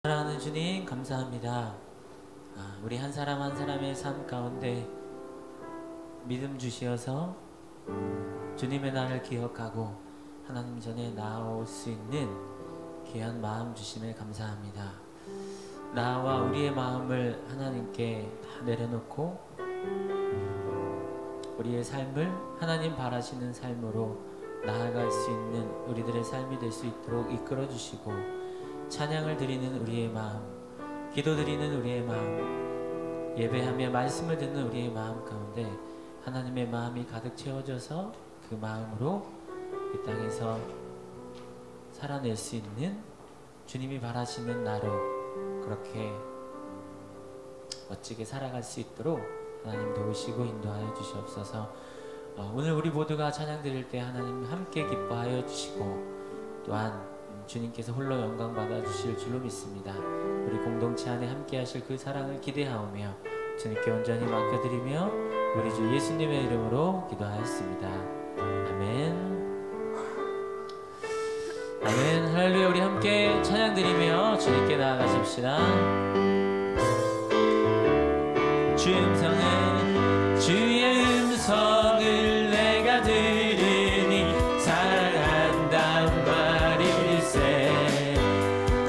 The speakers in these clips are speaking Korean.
사랑하는 주님 감사합니다. 우리 한 사람 한 사람의 삶 가운데 믿음 주시어서 주님의 날을 기억하고 하나님 전에 나아올 수 있는 귀한 마음 주심에 감사합니다. 나와 우리의 마음을 하나님께 다 내려놓고 우리의 삶을 하나님 바라시는 삶으로 나아갈 수 있는 우리들의 삶이 될 수 있도록 이끌어 주시고, 찬양을 드리는 우리의 마음, 기도 드리는 우리의 마음, 예배하며 말씀을 듣는 우리의 마음 가운데 하나님의 마음이 가득 채워져서 그 마음으로 이 땅에서 살아낼 수 있는 주님이 바라시는 나로 그렇게 멋지게 살아갈 수 있도록 하나님 도우시고 인도하여 주시옵소서. 오늘 우리 모두가 찬양 드릴 때 하나님 함께 기뻐하여 주시고, 또한 주님께서 홀로 영광 받아 주실 줄로 믿습니다. 우리 공동체 안에 함께 하실 그 사랑을 기대하오며 주님께 온전히 맡겨드리며 우리 주 예수님의 이름으로 기도하였습니다. 아멘. 아멘. 할렐루야. 우리 함께 찬양 드리며 주님께 나아가십시다. 주의 음성은 주의 음성을 내가 들으니 사랑한단 말일세.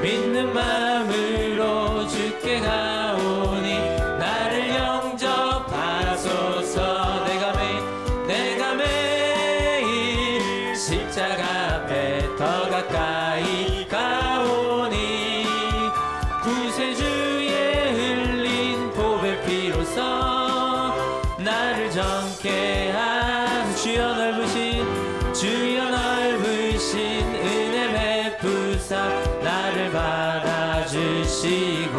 믿는 마음으로 주께 가오니 나를 영접하소서. 내가 매일 십자가 앞에 더 가까이 가오니 구세주의 흘린 보배 피로써 나를 정케 하소서. 주여 넓으신 은혜 베푸사 나를 받아주시고,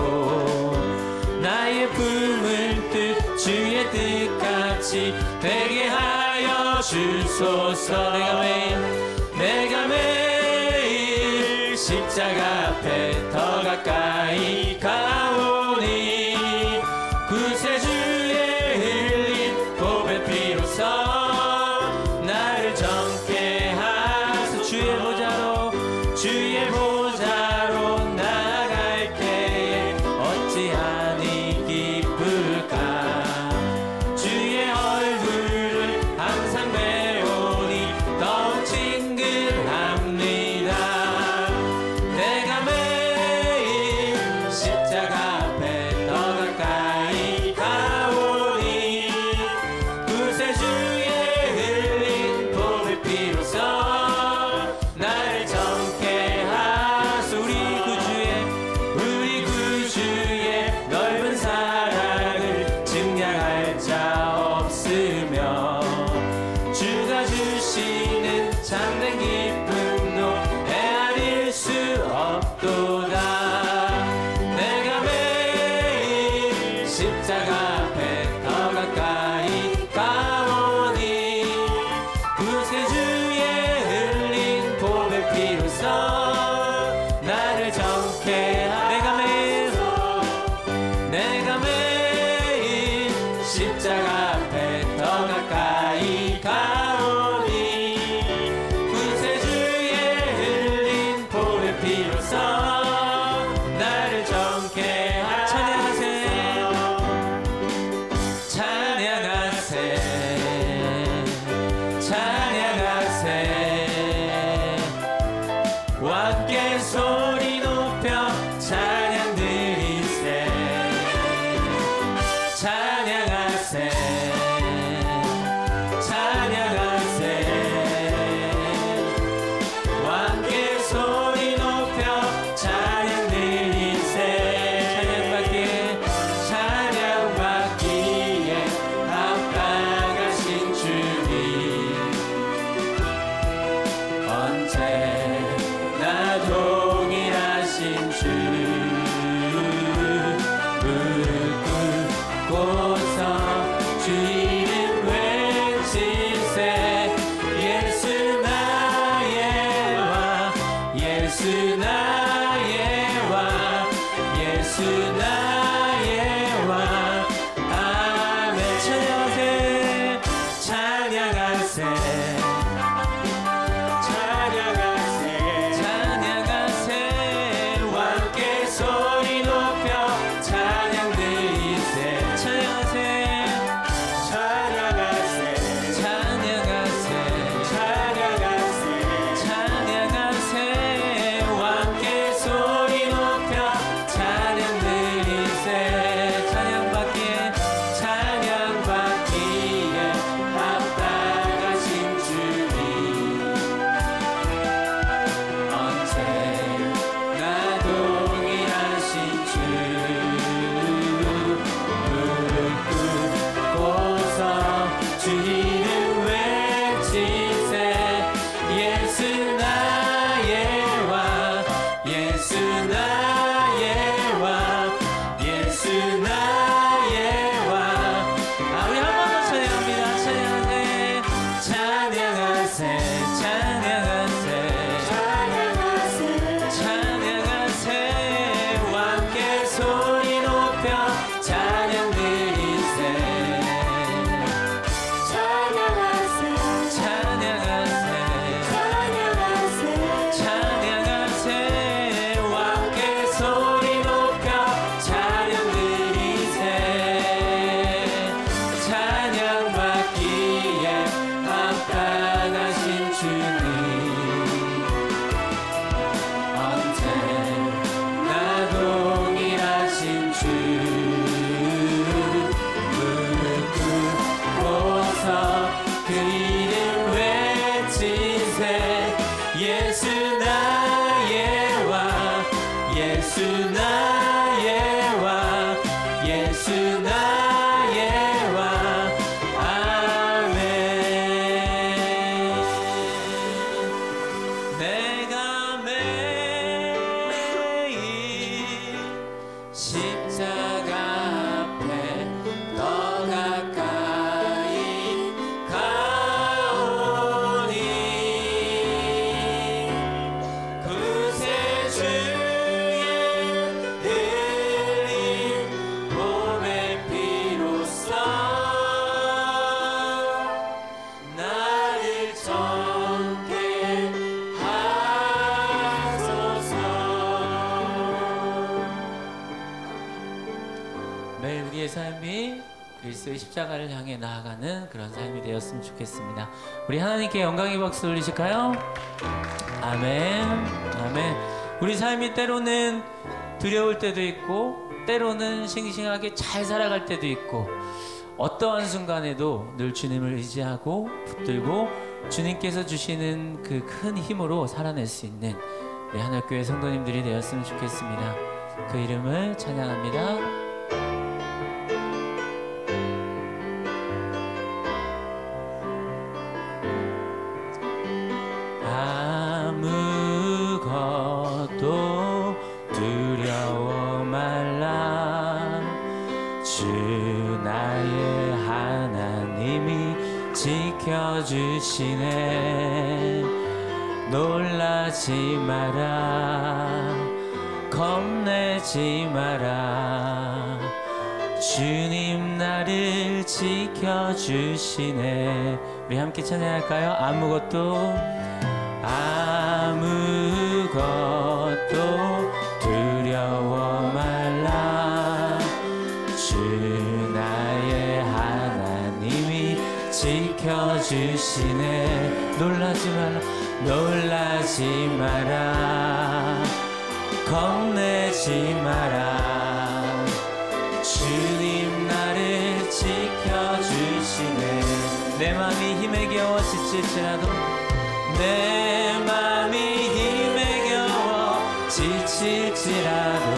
나의 품을 뜻 주의 뜻같이 되게 하여 주소서. 내가 매일 십자가 앞에 더 가까이 가오니 구세주의 흘린 보배 피로써 나를 정케 하소서. 주의 보좌로 나아갈 때에 어찌하니 기쁠까. 주의 얼굴을 항상 배우니 더욱 친근합니다. 내가 매일 십자가 앞에 더 가까이 가오니 구세주의 흘린 보배 피로써 나를 정케 하소서. 우리 구주의 넓은 사랑을 증량할 자 없으며 주가 주시는 참된 기쁨도 헤아릴 수 없도다. 내가 매일 십자가 앞에 더 가까이 가오니 구세주의 흘린 보배 피로써 나를 정케 하소서. 내가 매일 십자가 앞에 더 가까이 가오니 구세주의 흘린 보배 피로써 나를 정케 하소서. 찬양하세 함께 소리 높여 찬양 드리세. 찬양하세 함께 소리 높여 찬양 드리세. 찬양받기에 합당하신 주님 언제나 동일하신 주. 무릎 꿇고서 주 이름 외칠세. 예수 나의 왕, 예수 나의 왕, 예수 나의 왕. 아멘. 찬양하세 찬양하세 함께 소리 소리 높여 찬양 드리세. 찬양 받기에 합당하신 주님, 언제나 동일하신 주, 무릎 꿇고서 그 이름 외치세. 예수 나의 왕, 예수 나의 왕, 예수 나의 왕. 아멘. 내가 매일 십자가 앞에 더 가까이 가오니 구세주의 흘린 몸의 피로써 나를 정케 하소서. 매일 우리의 삶이 그리스도의 십자가를 향해 나아가는 그런 삶이 되었으면 좋겠습니다. 우리 하나님께 영광의 박수 올리실까요? 아멘. 아멘. 우리 삶이 때로는 두려울 때도 있고 때로는 싱싱하게 잘 살아갈 때도 있고 어떠한 순간에도 늘 주님을 의지하고 붙들고 주님께서 주시는 그 큰 힘으로 살아낼 수 있는 우리 하늘교회 성도님들이 되었으면 좋겠습니다. 그 이름을 찬양합니다. 아무것도 두려워 말라. 주 나의 하나님이 지켜주시네. 놀라지 마라, 겁내지 마라. 주님 나를 지켜주시네. 우리 함께 찬양할까요? 아무것도 두려워 말라. 주 나의 하나님이 지켜주시네. 놀라지 마라, 놀라지 마라, 겁내지 마라. 주님 나를 지켜주시네. 내 맘이 힘에 겨워 지칠지라도, 내 맘이 힘에 겨워 지칠지라도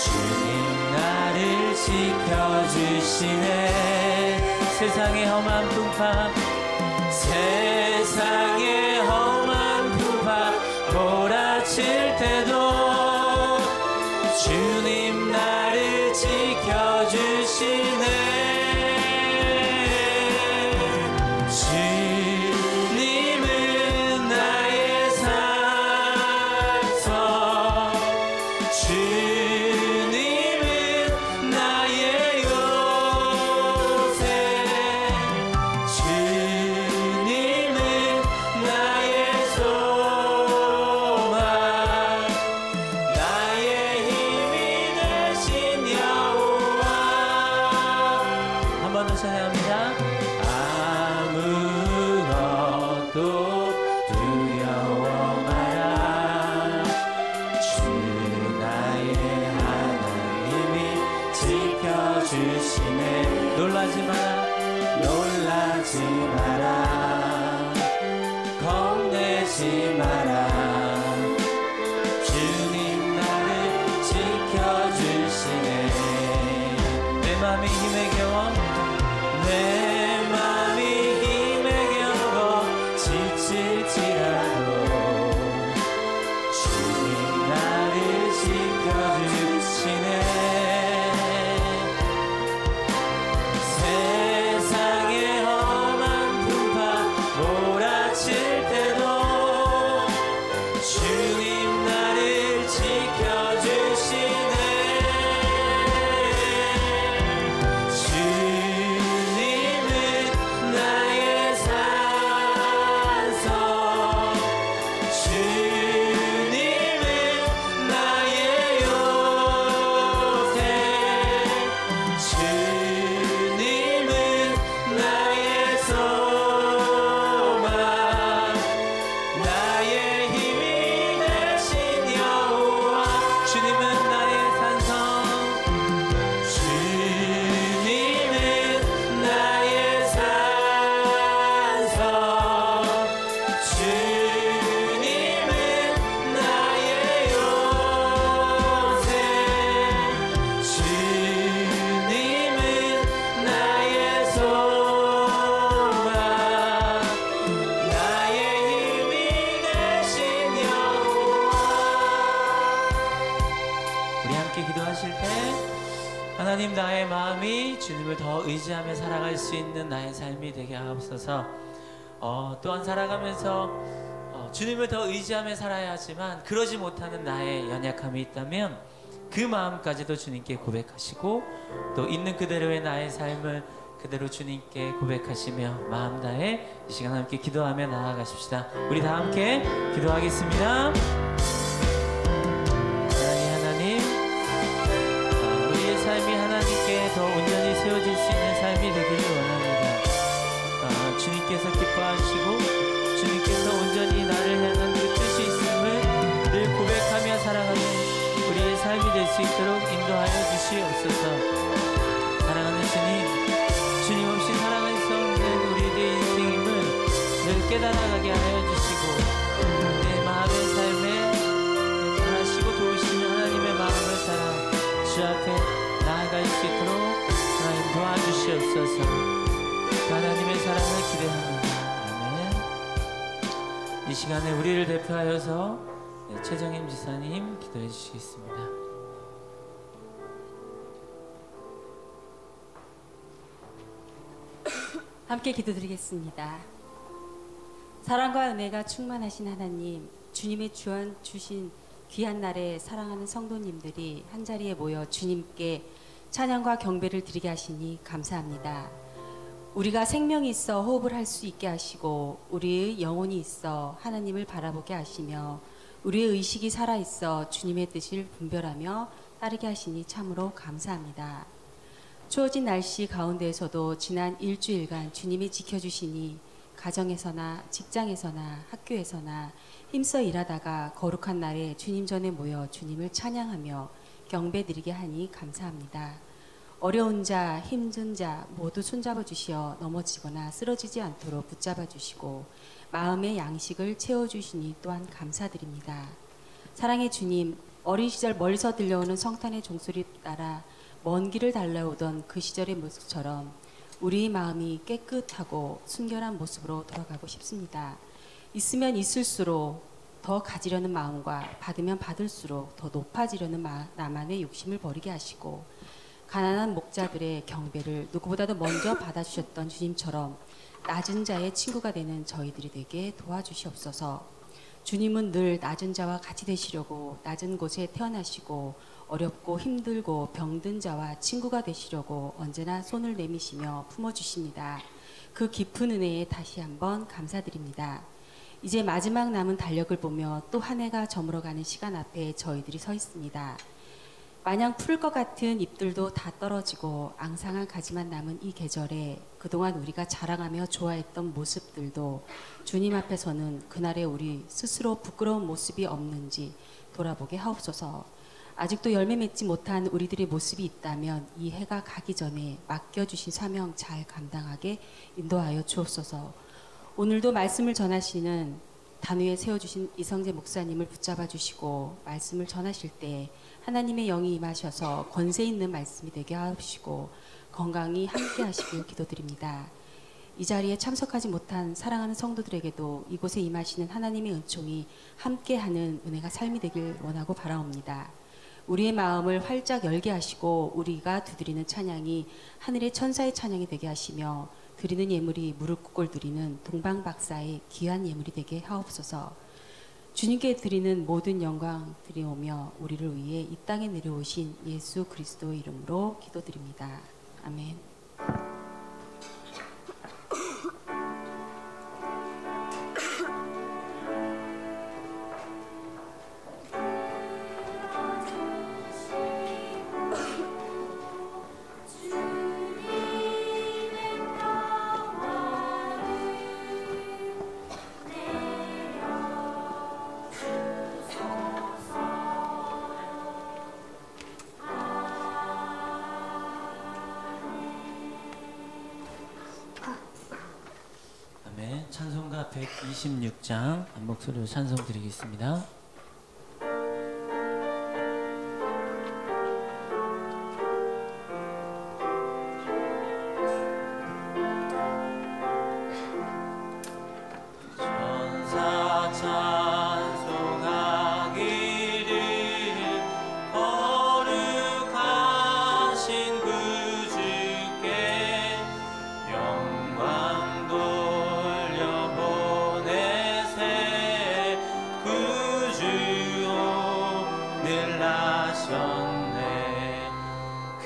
주님 나를 지켜주시네. 세상의 험한 풍파, 세상의 험한 풍파 몰아칠 때도 주님 나를 지켜주시네. 주님은 나의 산성, 주님은 나의 요새, 주님은 나의 소망, 나의 힘이 되신 여호와. 한 번 더 찬양합니다. 아무것도 두려워 마라. 주 나의 하나님이 지켜주시네. 놀라지 마라, 놀라지 마라, 겁내지 마라. 주님 나를 지켜주시네. 내 맘이 힘에 겨워, 내 맘이 힘에 겨워 지칠지라도 주님 나를 지켜주시네. 세상의 험한 풍파 몰아칠 때도 주님 나를 지켜주시네. 주님은 우리 함께 기도하실 때 하나님, 나의 마음이 주님을 더 의지하며 살아갈 수 있는 나의 삶이 되게 하옵소서. 또한 살아가면서 주님을 더 의지하며 살아야 하지만 그러지 못하는 나의 연약함이 있다면 그 마음까지도 주님께 고백하시고 또 있는 그대로의 나의 삶을 그대로 주님께 고백하시며 마음 다해 이 시간 함께 기도하며 나아가십시다. 우리 다 함께 기도하겠습니다. 하나님, 우리의 삶이 하나님께 더 온전히 세워질 수 있는 삶이 되기를 원합니다. 주님께서 기뻐하시고 주님께서 온전히 나를 향한 그 뜻이 있음을 늘 고백하며 살아가는 우리의 삶이 될 수 있도록 인도하여 주시옵소서. 사랑하는 주님 없이 살아갈 수 없는 우리의 인생임을 늘 깨달아가게 하여 주시고 내 마음의 삶에 바라시고 도우시는 하나님의 마음을 따라 주 앞에 나아갈 수 있도록 하나님 도와주시옵소서. 하나님의 사랑을 기대합니다. 아멘. 이 시간에 우리를 대표하여서 최정임 지사님 기도해 주시겠습니다. 함께 기도드리겠습니다. 사랑과 은혜가 충만하신 하나님, 주님의 주신 귀한 날에 사랑하는 성도님들이 한자리에 모여 주님께 찬양과 경배를 드리게 하시니 감사합니다. 우리가 생명이 있어 호흡을 할 수 있게 하시고 우리의 영혼이 있어 하나님을 바라보게 하시며 우리의 의식이 살아있어 주님의 뜻을 분별하며 따르게 하시니 참으로 감사합니다. 추워진 날씨 가운데에서도 지난 일주일간 주님이 지켜주시니 가정에서나 직장에서나 학교에서나 힘써 일하다가 거룩한 날에 주님 전에 모여 주님을 찬양하며 경배드리게 하니 감사합니다. 어려운 자, 힘든 자 모두 손잡아 주시어 넘어지거나 쓰러지지 않도록 붙잡아 주시고 마음의 양식을 채워주시니 또한 감사드립니다. 사랑의 주님, 어린 시절 멀리서 들려오는 성탄의 종소리 따라 먼 길을 달려오던 그 시절의 모습처럼 우리 마음이 깨끗하고 순결한 모습으로 돌아가고 싶습니다. 있으면 있을수록 더 가지려는 마음과 받으면 받을수록 더 높아지려는 나만의 욕심을 버리게 하시고 가난한 목자들의 경배를 누구보다도 먼저 받아주셨던 주님처럼 낮은 자의 친구가 되는 저희들이 되게 도와주시옵소서. 주님은 늘 낮은 자와 같이 되시려고 낮은 곳에 태어나시고 어렵고 힘들고 병든 자와 친구가 되시려고 언제나 손을 내미시며 품어주십니다. 그 깊은 은혜에 다시 한번 감사드립니다. 이제 마지막 남은 달력을 보며 또 한 해가 저물어가는 시간 앞에 저희들이 서 있습니다. 마냥 푸를 것 같은 잎들도 다 떨어지고 앙상한 가지만 남은 이 계절에 그동안 우리가 자랑하며 좋아했던 모습들도 주님 앞에서는 그날의 우리 스스로 부끄러운 모습이 없는지 돌아보게 하옵소서. 아직도 열매 맺지 못한 우리들의 모습이 있다면 이 해가 가기 전에 맡겨주신 사명 잘 감당하게 인도하여 주옵소서. 오늘도 말씀을 전하시는 단위에 세워주신 이성재 목사님을 붙잡아 주시고 말씀을 전하실 때 하나님의 영이 임하셔서 권세 있는 말씀이 되게 하시고 건강히 함께 하시길 기도드립니다. 이 자리에 참석하지 못한 사랑하는 성도들에게도 이곳에 임하시는 하나님의 은총이 함께하는 은혜가 삶이 되길 원하고 바라옵니다. 우리의 마음을 활짝 열게 하시고 우리가 두드리는 찬양이 하늘의 천사의 찬양이 되게 하시며 드리는 예물이 무릎 꿇고 드리는 동방박사의 귀한 예물이 되게 하옵소서. 주님께 드리는 모든 영광 드리오며 우리를 위해 이 땅에 내려오신 예수 그리스도의 이름으로 기도드립니다. 아멘. 찬송가 126장 한 목소리로 찬송 드리겠습니다. 천사 찬송하기를 오늘 나셨네.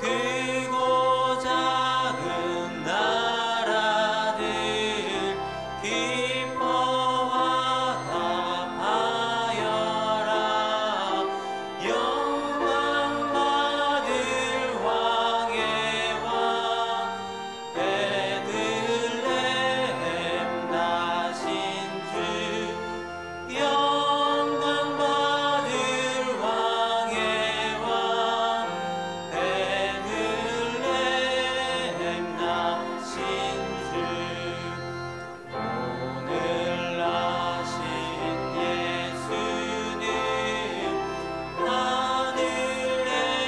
크고 작은 나라들 기뻐와 답하여라. 영광 받을 왕의 왕 베들레헴 나신 주. 영광 받을 왕의 왕 베들레헴 나신 주. 오늘 나신 예수는 하늘에서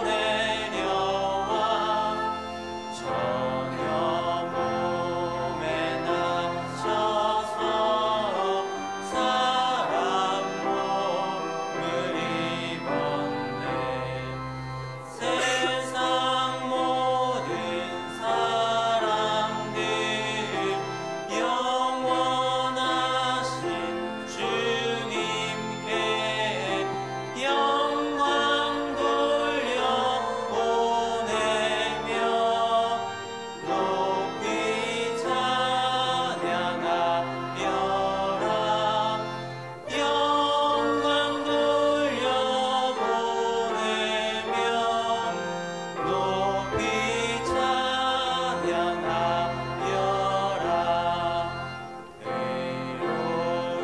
내려와 전혀 몸에 나셔서 사람 몸을 입었네. 세상 모든 사람들 영원하신 주님께 영광 돌려보내며 높이 찬양하여라. 영광 돌려보내며 높이 찬양하여라. 의로우신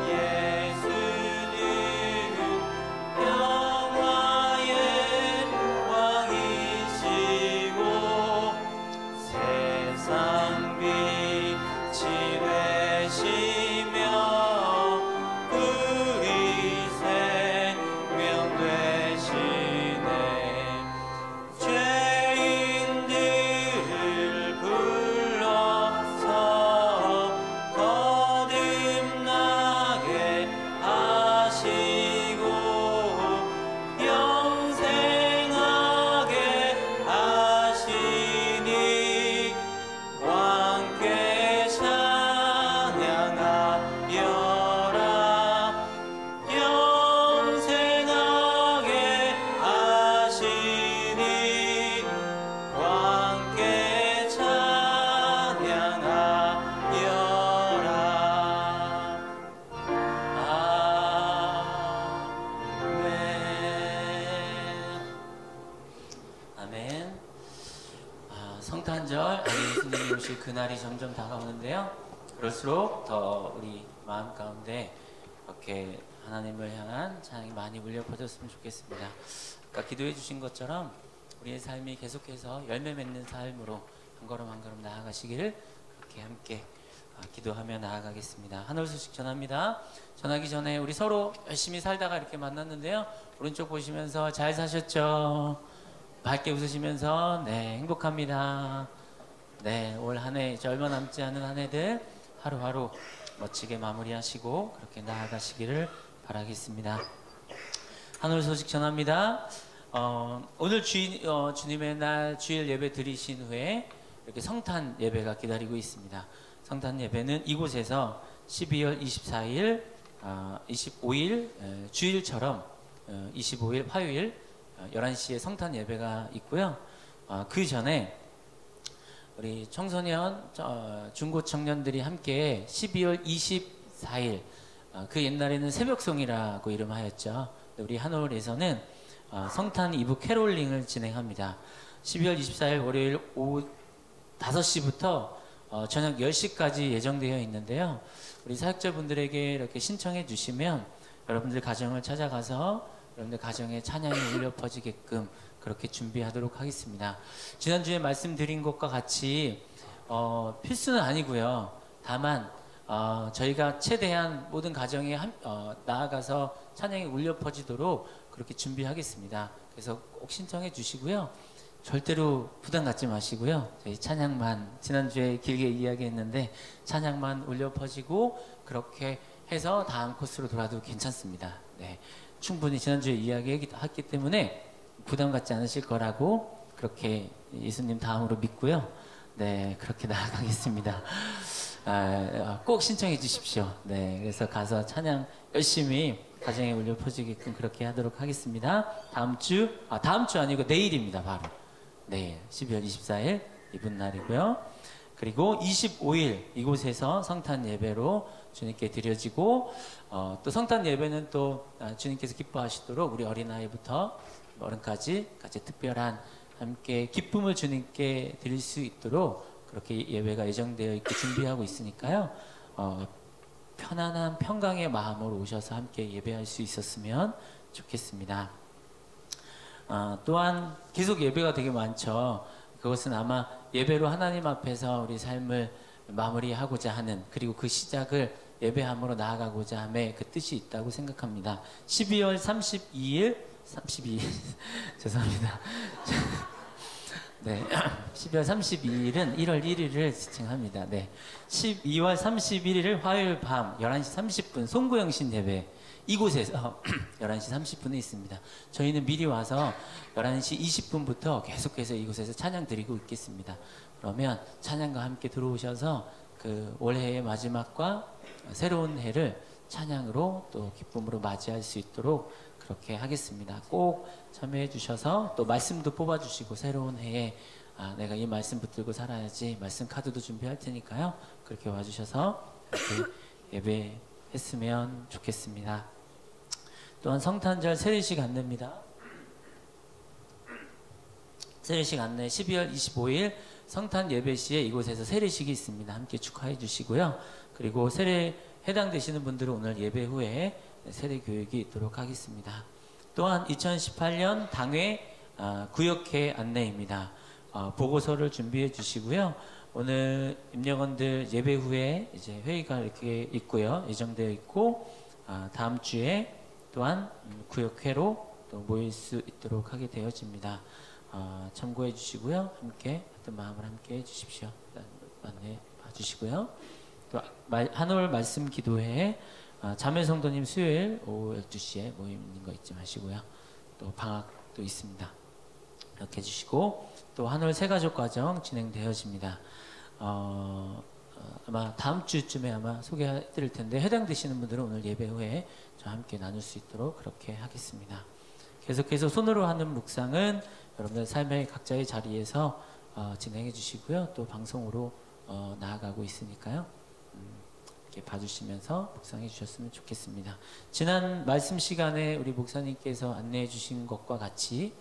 예수는 평화의 왕이시고 세상 빛이 되시며 우리 생명 되시네. 죄인들을 불러서 거듭나게 하시고 영생하게 하시니 왕께 찬양하여라. 영생하게 하시니 왕께 찬양하여라. 아멘. 성탄절 예수님이 오실 그날이 점점 다가오는데요. 그럴수록 더 우리 마음 가운데 이렇게 하나님을 향한 찬양이 많이 울려 퍼졌으면 좋겠습니다. 아까 기도해 주신 것처럼 우리의 삶이 계속해서 열매 맺는 삶으로 한 걸음 한 걸음 나아가시기를 그렇게 함께 기도하며 나아가겠습니다. 하늘 소식 전합니다. 전하기 전에 우리 서로 열심히 살다가 이렇게 만났는데요. 오른쪽 보시면서 잘 사셨죠? 밝게 웃으시면서 네, 행복합니다. 네, 올 한 해 이제 얼마 남지 않은 한 해들 하루하루 멋지게 마무리하시고 그렇게 나아가시기를 바라겠습니다. 하늘 소식 전합니다. 오늘 주님의 날 주일 예배 드리신 후에 이렇게 성탄 예배가 기다리고 있습니다. 성탄 예배는 이곳에서 12월 24일, 25일 주일처럼 25일 화요일 11시에 성탄 예배가 있고요. 그 전에 우리 청소년, 중고 청년들이 함께 12월 24일 그 옛날에는 새벽송이라고 이름하였죠. 우리 한올에서는 성탄 이브 캐롤링을 진행합니다. 12월 24일 월요일 오후 5시부터 저녁 10시까지 예정되어 있는데요. 우리 사역자분들에게 이렇게 신청해 주시면 여러분들 가정을 찾아가서 여러분들 가정에 찬양이 울려 퍼지게끔 그렇게 준비하도록 하겠습니다. 지난주에 말씀드린 것과 같이 필수는 아니고요. 다만 저희가 최대한 모든 가정에 나아가서 찬양이 울려 퍼지도록 그렇게 준비하겠습니다. 그래서 꼭 신청해 주시고요. 절대로 부담 갖지 마시고요. 저희 찬양만 지난주에 길게 이야기했는데 찬양만 울려 퍼지고 그렇게 해서 다음 코스로 돌아도 괜찮습니다. 네, 충분히 지난주에 이야기했기 때문에 부담 갖지 않으실 거라고 그렇게 예수님 다음으로 믿고요. 네, 그렇게 나아가겠습니다. 꼭 신청해 주십시오. 네, 그래서 가서 찬양 열심히 가정에 울려 퍼지게끔 그렇게 하도록 하겠습니다. 다음 주 아니고 내일입니다. 바로 내일 12월 24일 이분 날이고요. 그리고 25일 이곳에서 성탄 예배로 주님께 드려지고 또 성탄 예배는 또 주님께서 기뻐하시도록 우리 어린아이부터 어른까지 같이 특별한 함께 기쁨을 주님께 드릴 수 있도록 그렇게 예배가 예정되어 있게 준비하고 있으니까요. 편안한 평강의 마음으로 오셔서 함께 예배할 수 있었으면 좋겠습니다. 또한 계속 예배가 되게 많죠. 그것은 아마 예배로 하나님 앞에서 우리 삶을 마무리하고자 하는, 그리고 그 시작을 예배함으로 나아가고자 함의 그 뜻이 있다고 생각합니다. 12월 32일 죄송합니다. 네, 12월 32일은 1월 1일을 지칭합니다. 네, 12월 31일 화요일 밤 11시 30분 송구영신 예배 이곳에서 11시 30분에 있습니다. 저희는 미리 와서 11시 20분부터 계속해서 이곳에서 찬양 드리고 있겠습니다. 그러면 찬양과 함께 들어오셔서 그 올해의 마지막과 새로운 해를 찬양으로 또 기쁨으로 맞이할 수 있도록 그렇게 하겠습니다. 꼭 참여해 주셔서 또 말씀도 뽑아 주시고 새로운 해에 내가 이 말씀 붙들고 살아야지 말씀 카드도 준비할 테니까요. 그렇게 와 주셔서 이렇게 예배했으면 좋겠습니다. 또한 성탄절 세례식 안내입니다. 세례식 안내 12월 25일 성탄 예배 시에 이곳에서 세례식이 있습니다. 함께 축하해 주시고요. 그리고 세례 해당되시는 분들은 오늘 예배 후에 세례 교육이 있도록 하겠습니다. 또한 2018년 당회 구역회 안내입니다. 보고서를 준비해 주시고요. 오늘 임력원들 예배 후에 이제 회의가 이렇게 있고요. 예정되어 있고 다음 주에 또한 구역회로 또 모일 수 있도록 하게 되어집니다. 참고해 주시고요. 함께 어떤 마음을 함께 해 주십시오. 안내 봐주시고요. 또 한올 말씀 기도회에 자매 성도님 수요일 오후 12시에 모임 있는 거 잊지 마시고요. 또 방학도 있습니다. 이렇게 해주시고 또 한올 새가족 과정 진행되어집니다. 아마 다음 주쯤에 아마 소개해 드릴 텐데 해당되시는 분들은 오늘 예배 후에 저와 함께 나눌 수 있도록 그렇게 하겠습니다. 계속해서 손으로 하는 묵상은 여러분들 삶의 각자의 자리에서 진행해 주시고요. 또 방송으로 나아가고 있으니까요. 이렇게 봐주시면서 묵상해 주셨으면 좋겠습니다. 지난 말씀 시간에 우리 목사님께서 안내해 주신 것과 같이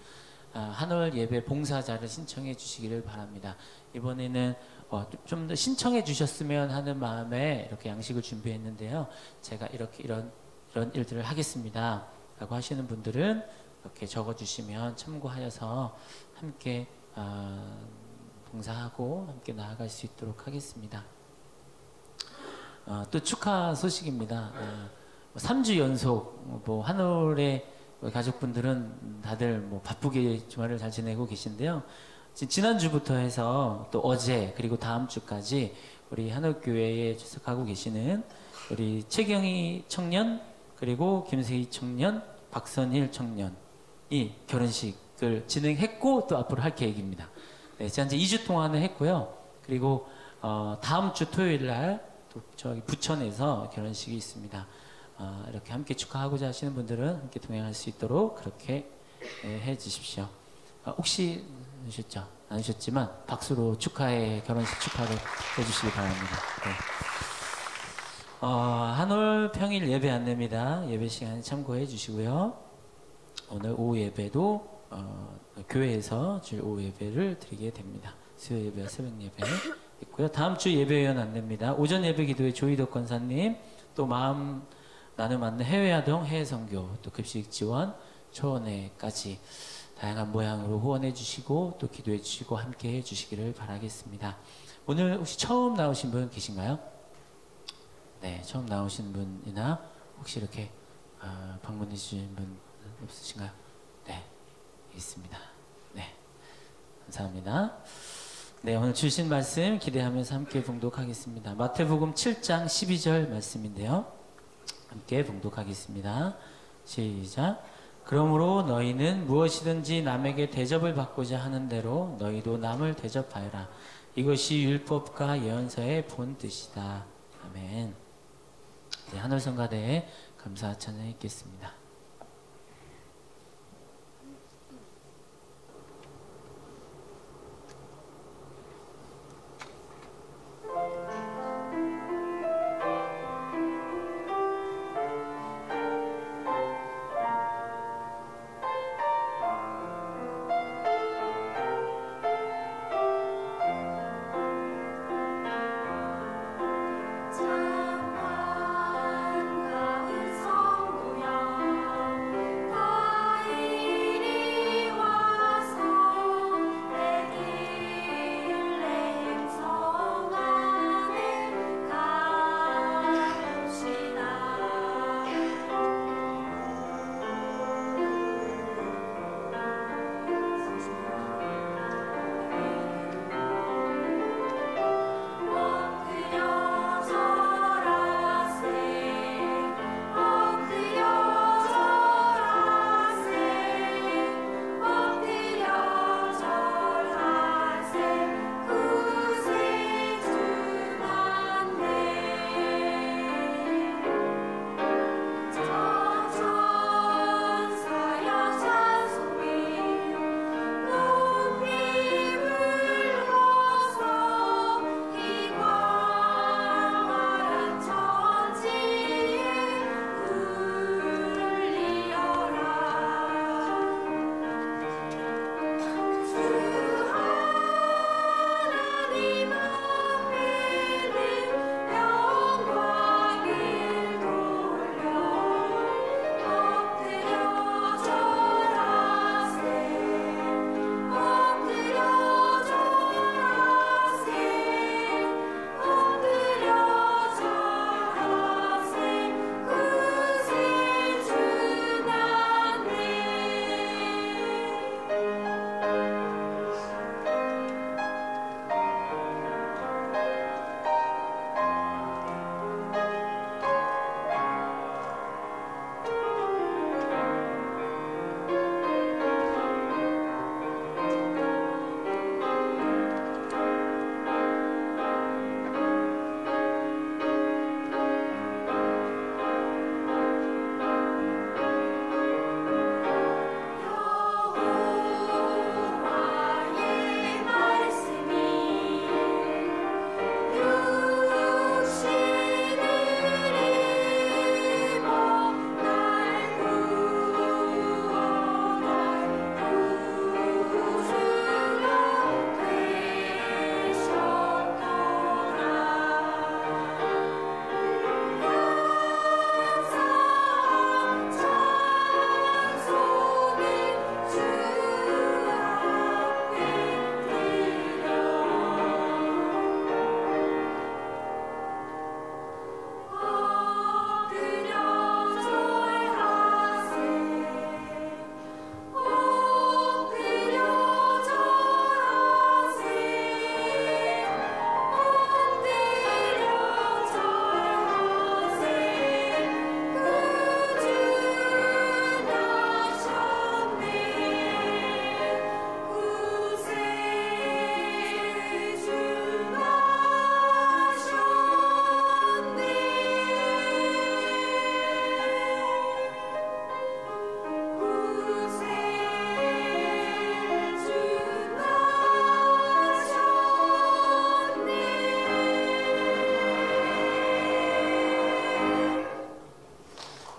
한올 예배 봉사자를 신청해 주시기를 바랍니다. 이번에는 좀 더 신청해 주셨으면 하는 마음에 이렇게 양식을 준비했는데요. 제가 이렇게 이런 일들을 하겠습니다 라고 하시는 분들은 이렇게 적어주시면 참고하여서 함께 봉사하고 함께 나아갈 수 있도록 하겠습니다. 또 축하 소식입니다. 3주 연속 한올의 가족분들은 다들 바쁘게 주말을 잘 지내고 계신데요. 지난주부터 해서 또 어제 그리고 다음 주까지 우리 한올교회에 출석하고 계시는 우리 최경희 청년 그리고 김세희 청년, 박선일 청년이 결혼식을 진행했고 또 앞으로 할 계획입니다. 네, 현재 2주 동안은 했고요. 그리고 다음 주 토요일 날 또 저기 부천에서 결혼식이 있습니다. 이렇게 함께 축하하고자 하시는 분들은 함께 동행할 수 있도록 그렇게 해 주십시오. 혹시 하셨죠? 안 하셨지만 박수로 축하해 결혼식 축하를 해주시기 바랍니다. 네. 한올 평일 예배 안내입니다. 예배 시간에 참고해 주시고요. 오늘 오후 예배도 교회에서 주일 오후 예배를 드리게 됩니다. 수요 예배와 새벽 예배 있고요. 다음 주 예배위원 안내입니다. 오전 예배 기도회 조희덕 권사님, 또 마음 나눔 안내 해외아동 해외선교, 또 급식 지원, 초원회까지 다양한 모양으로 후원해 주시고 또 기도해 주시고 함께 해 주시기를 바라겠습니다. 오늘 혹시 처음 나오신 분 계신가요? 네, 처음 나오신 분이나 혹시 이렇게 방문해 주신 분 없으신가요? 네, 있습니다. 네, 감사합니다. 네, 오늘 주신 말씀 기대하면서 함께 봉독하겠습니다. 마태복음 7장 12절 말씀인데요. 함께 봉독하겠습니다. 시작. 그러므로 너희는 무엇이든지 남에게 대접을 받고자 하는 대로 너희도 남을 대접하여라. 이것이 율법과 예언서의 본 뜻이다. 아멘. 네, 한올성가대의 감사 찬양했겠습니다.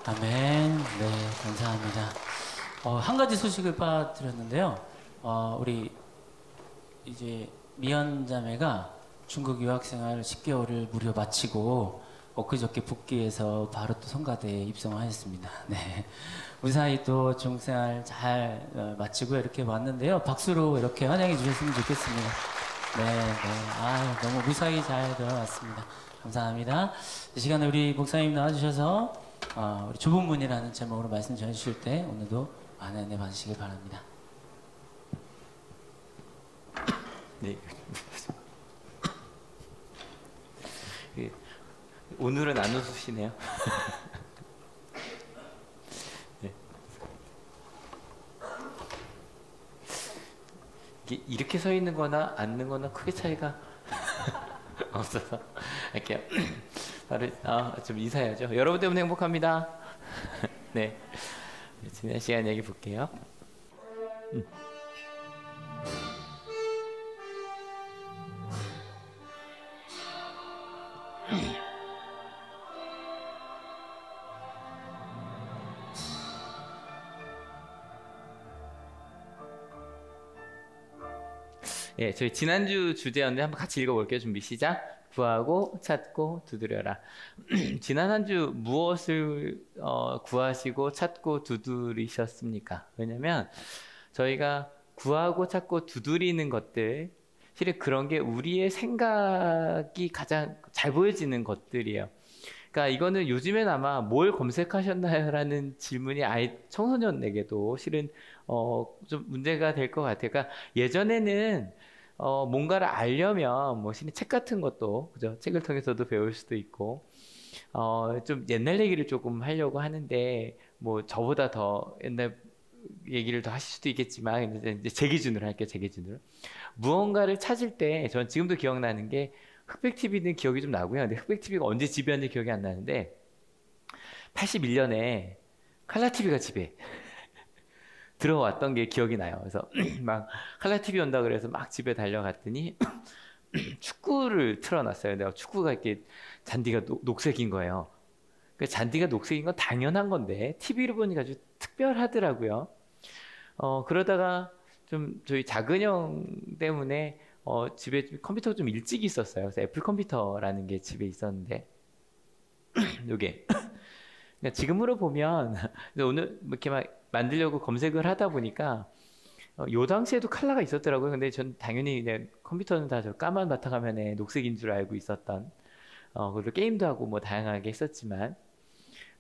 아멘. 네, 감사합니다. 한 가지 소식을 빠뜨렸는데요. 우리 이제 미연 자매가 중국 유학생활 10개월을 무려 마치고 엊그저께 복귀해서 바로 또 성가대에 입성하였습니다. 네, 무사히 또 중생활 잘 마치고 이렇게 왔는데요. 박수로 이렇게 환영해 주셨으면 좋겠습니다. 네, 너무 무사히 잘 돌아왔습니다. 감사합니다. 이 시간에 우리 목사님 나와주셔서 우리 좁은 문이라는 제목으로 말씀 전해주실 때 오늘도 많은 은혜 받으시길 바랍니다. 네. 오늘은 안 웃으시네요. 네. 이렇게 서 있는 거나 앉는 거나 크게 차이가 없어서 이렇게 바로 좀 인사해야죠. 여러분 때문에 행복합니다. 네. 지난 시간 얘기 볼게요. 예, 저희 지난주 주제였는데 한번 같이 읽어볼게요. 준비 시작. 구하고 찾고 두드려라. 지난 한 주 무엇을 구하시고 찾고 두드리셨습니까? 왜냐면 저희가 구하고 찾고 두드리는 것들, 실은 그런 게 우리의 생각이 가장 잘 보여지는 것들이에요. 그러니까 이거는 요즘엔 아마 뭘 검색하셨나요? 라는 질문이 아이 청소년에게도 실은 좀 문제가 될 것 같아요. 그러니까 예전에는 뭔가를 알려면 뭐 실은 책 같은 것도 그죠? 책을 통해서도 배울 수도 있고 좀 옛날 얘기를 조금 하려고 하는데 뭐 저보다 더 옛날 얘기를 더 하실 수도 있겠지만 이제 제 기준으로 할게요. 제 기준으로 무언가를 찾을 때 전 지금도 기억나는 게 흑백 TV는 기억이 좀 나고요. 근데 흑백 TV가 언제 집이었는지 기억이 안 나는데 81년에 칼라 TV가 집에 들어왔던 게 기억이 나요. 그래서 막 칼라 TV 온다 그래서 막 집에 달려갔더니 축구를 틀어놨어요. 내가 축구가 이렇게 잔디가 녹색인 거예요. 그 잔디가 녹색인 건 당연한 건데 TV를 보니까 아주 특별하더라고요. 그러다가 좀 저희 작은 형 때문에 집에 컴퓨터가 좀 일찍 있었어요. 그래서 애플 컴퓨터라는 게 집에 있었는데 요게 그러니까 지금으로 보면 오늘 이렇게 막 만들려고 검색을 하다 보니까 요 당시에도 컬러가 있었더라고요. 근데 전 당연히 컴퓨터는 다 저 까만 바탕화면에 녹색인 줄 알고 있었던 그리고 게임도 하고 뭐 다양하게 했었지만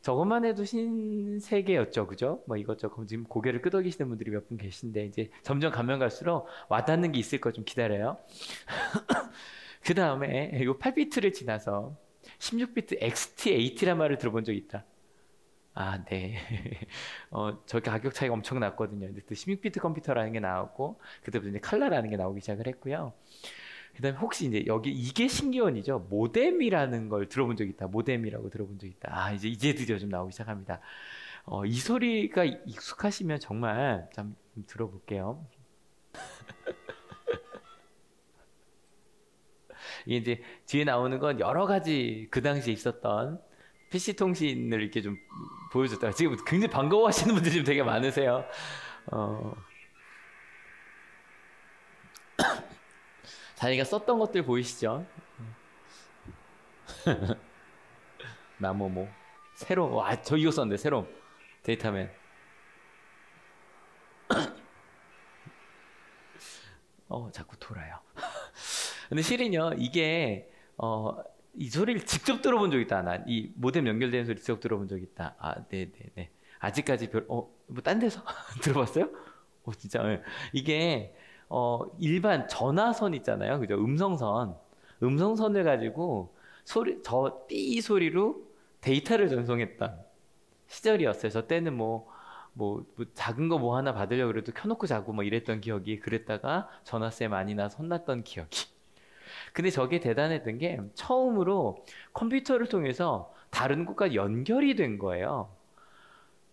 저것만 해도 신세계였죠. 그죠? 뭐 이것저것 지금 고개를 끄덕이시는 분들이 몇 분 계신데 이제 점점 가면 갈수록 와닿는 게 있을 거 좀 기다려요. 그 다음에 요 8비트를 지나서 16비트 XT80란 말을 들어본 적 있다. 아, 네. 저기 가격 차이가 엄청 났거든요. 근데 또 16비트 컴퓨터라는 게 나왔고, 그때부터 이제 칼라라는 게 나오기 시작을 했고요. 그 다음에 혹시 이제 여기 이게 신기원이죠. 모뎀이라는 걸 들어본 적 있다. 모뎀이라고 들어본 적 있다. 아, 이제 드디어 좀 나오기 시작합니다. 이 소리가 익숙하시면 정말 좀 들어볼게요. 이게 이제 뒤에 나오는 건 여러 가지 그 당시에 있었던 PC 통신을 이렇게 좀 보여줬다가 지금 굉장히 반가워하시는 분들이 좀 되게 많으세요. 자기가 썼던 것들 보이시죠? 나모모 새롬. 와, 저 이거 썼는데 새롬 데이터맨. 자꾸 돌아요. 근데 실은요 이게 이 소리를 직접 들어본 적 있다. 난 이 모뎀 연결되는 소리 직접 들어본 적 있다. 아, 네네네. 아직까지 뭐 딴 데서 들어봤어요? 진짜. 네. 이게 일반 전화선 있잖아요. 그죠? 음성선을 가지고 저 삐 소리로 데이터를 전송했던 시절이었어요. 저 때는 뭐 작은 거 뭐 하나 받으려고 그래도 켜놓고 자고 뭐 이랬던 기억이, 그랬다가 전화세 많이 나서 혼났던 기억이. 근데 저게 대단했던 게 처음으로 컴퓨터를 통해서 다른 곳과 연결이 된 거예요.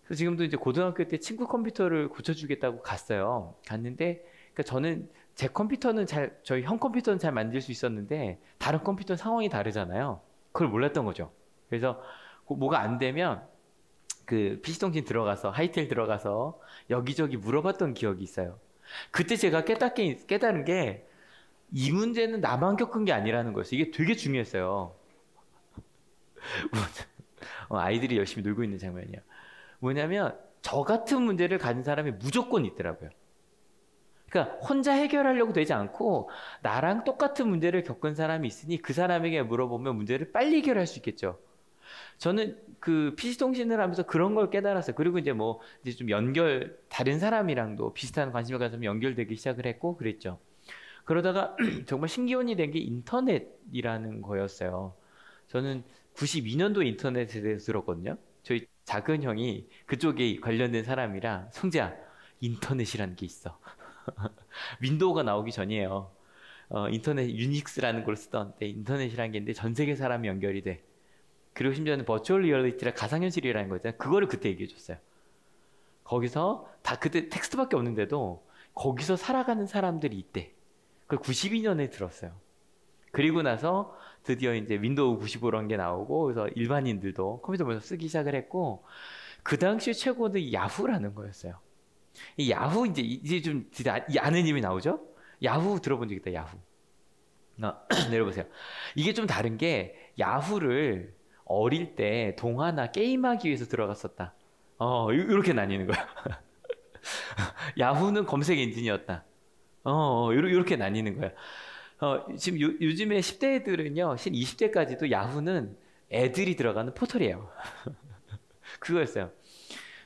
그래서 지금도 이제 고등학교 때 친구 컴퓨터를 고쳐주겠다고 갔어요. 갔는데 그러니까 저는 제 컴퓨터는 저희 형 컴퓨터는 잘 만들 수 있었는데 다른 컴퓨터는 상황이 다르잖아요. 그걸 몰랐던 거죠. 그래서 뭐가 안 되면 그 PC통신 들어가서 하이텔 들어가서 여기저기 물어봤던 기억이 있어요. 그때 제가 깨달은 게 이 문제는 나만 겪은 게 아니라는 거였어요. 이게 되게 중요했어요. 아이들이 열심히 놀고 있는 장면이에요. 뭐냐면 저 같은 문제를 가진 사람이 무조건 있더라고요. 그러니까 혼자 해결하려고 되지 않고 나랑 똑같은 문제를 겪은 사람이 있으니 그 사람에게 물어보면 문제를 빨리 해결할 수 있겠죠. 저는 그 PC통신을 하면서 그런 걸 깨달았어요. 그리고 이제 이제 좀 다른 사람이랑도 비슷한 관심을 가지면 연결되기 시작을 했고 그랬죠. 그러다가 정말 신기원이 된 게 인터넷이라는 거였어요. 저는 92년도 인터넷에 대해서 들었거든요. 저희 작은 형이 그쪽에 관련된 사람이라 성재야, 인터넷이라는 게 있어. 윈도우가 나오기 전이에요. 인터넷 유닉스라는 걸 쓰던 때 인터넷이라는 게 있는데 전 세계 사람이 연결이 돼. 그리고 심지어는 버추얼 리얼리티라 가상현실이라는 거 있잖아요. 그거를 그때 얘기해 줬어요. 거기서 다 그때 텍스트밖에 없는데도 거기서 살아가는 사람들이 있대. 그걸 92년에 들었어요. 그리고 나서 드디어 이제 윈도우 95라는 게 나오고 그래서 일반인들도 컴퓨터 보면서 쓰기 시작을 했고 그 당시 최고는 야후라는 거였어요. 이 야후 이제 좀 아는 이름이 나오죠? 야후 들어본 적 있다. 야후. 내려보세요. 이게 좀 다른 게 야후를 어릴 때 동화나 게임하기 위해서 들어갔었다. 이렇게 나뉘는 거야. 야후는 검색 엔진이었다. 이렇게 나뉘는 거야. 지금 요즘에 10대 애들은요, 20대까지도 야후는 애들이 들어가는 포털이에요. 그거였어요.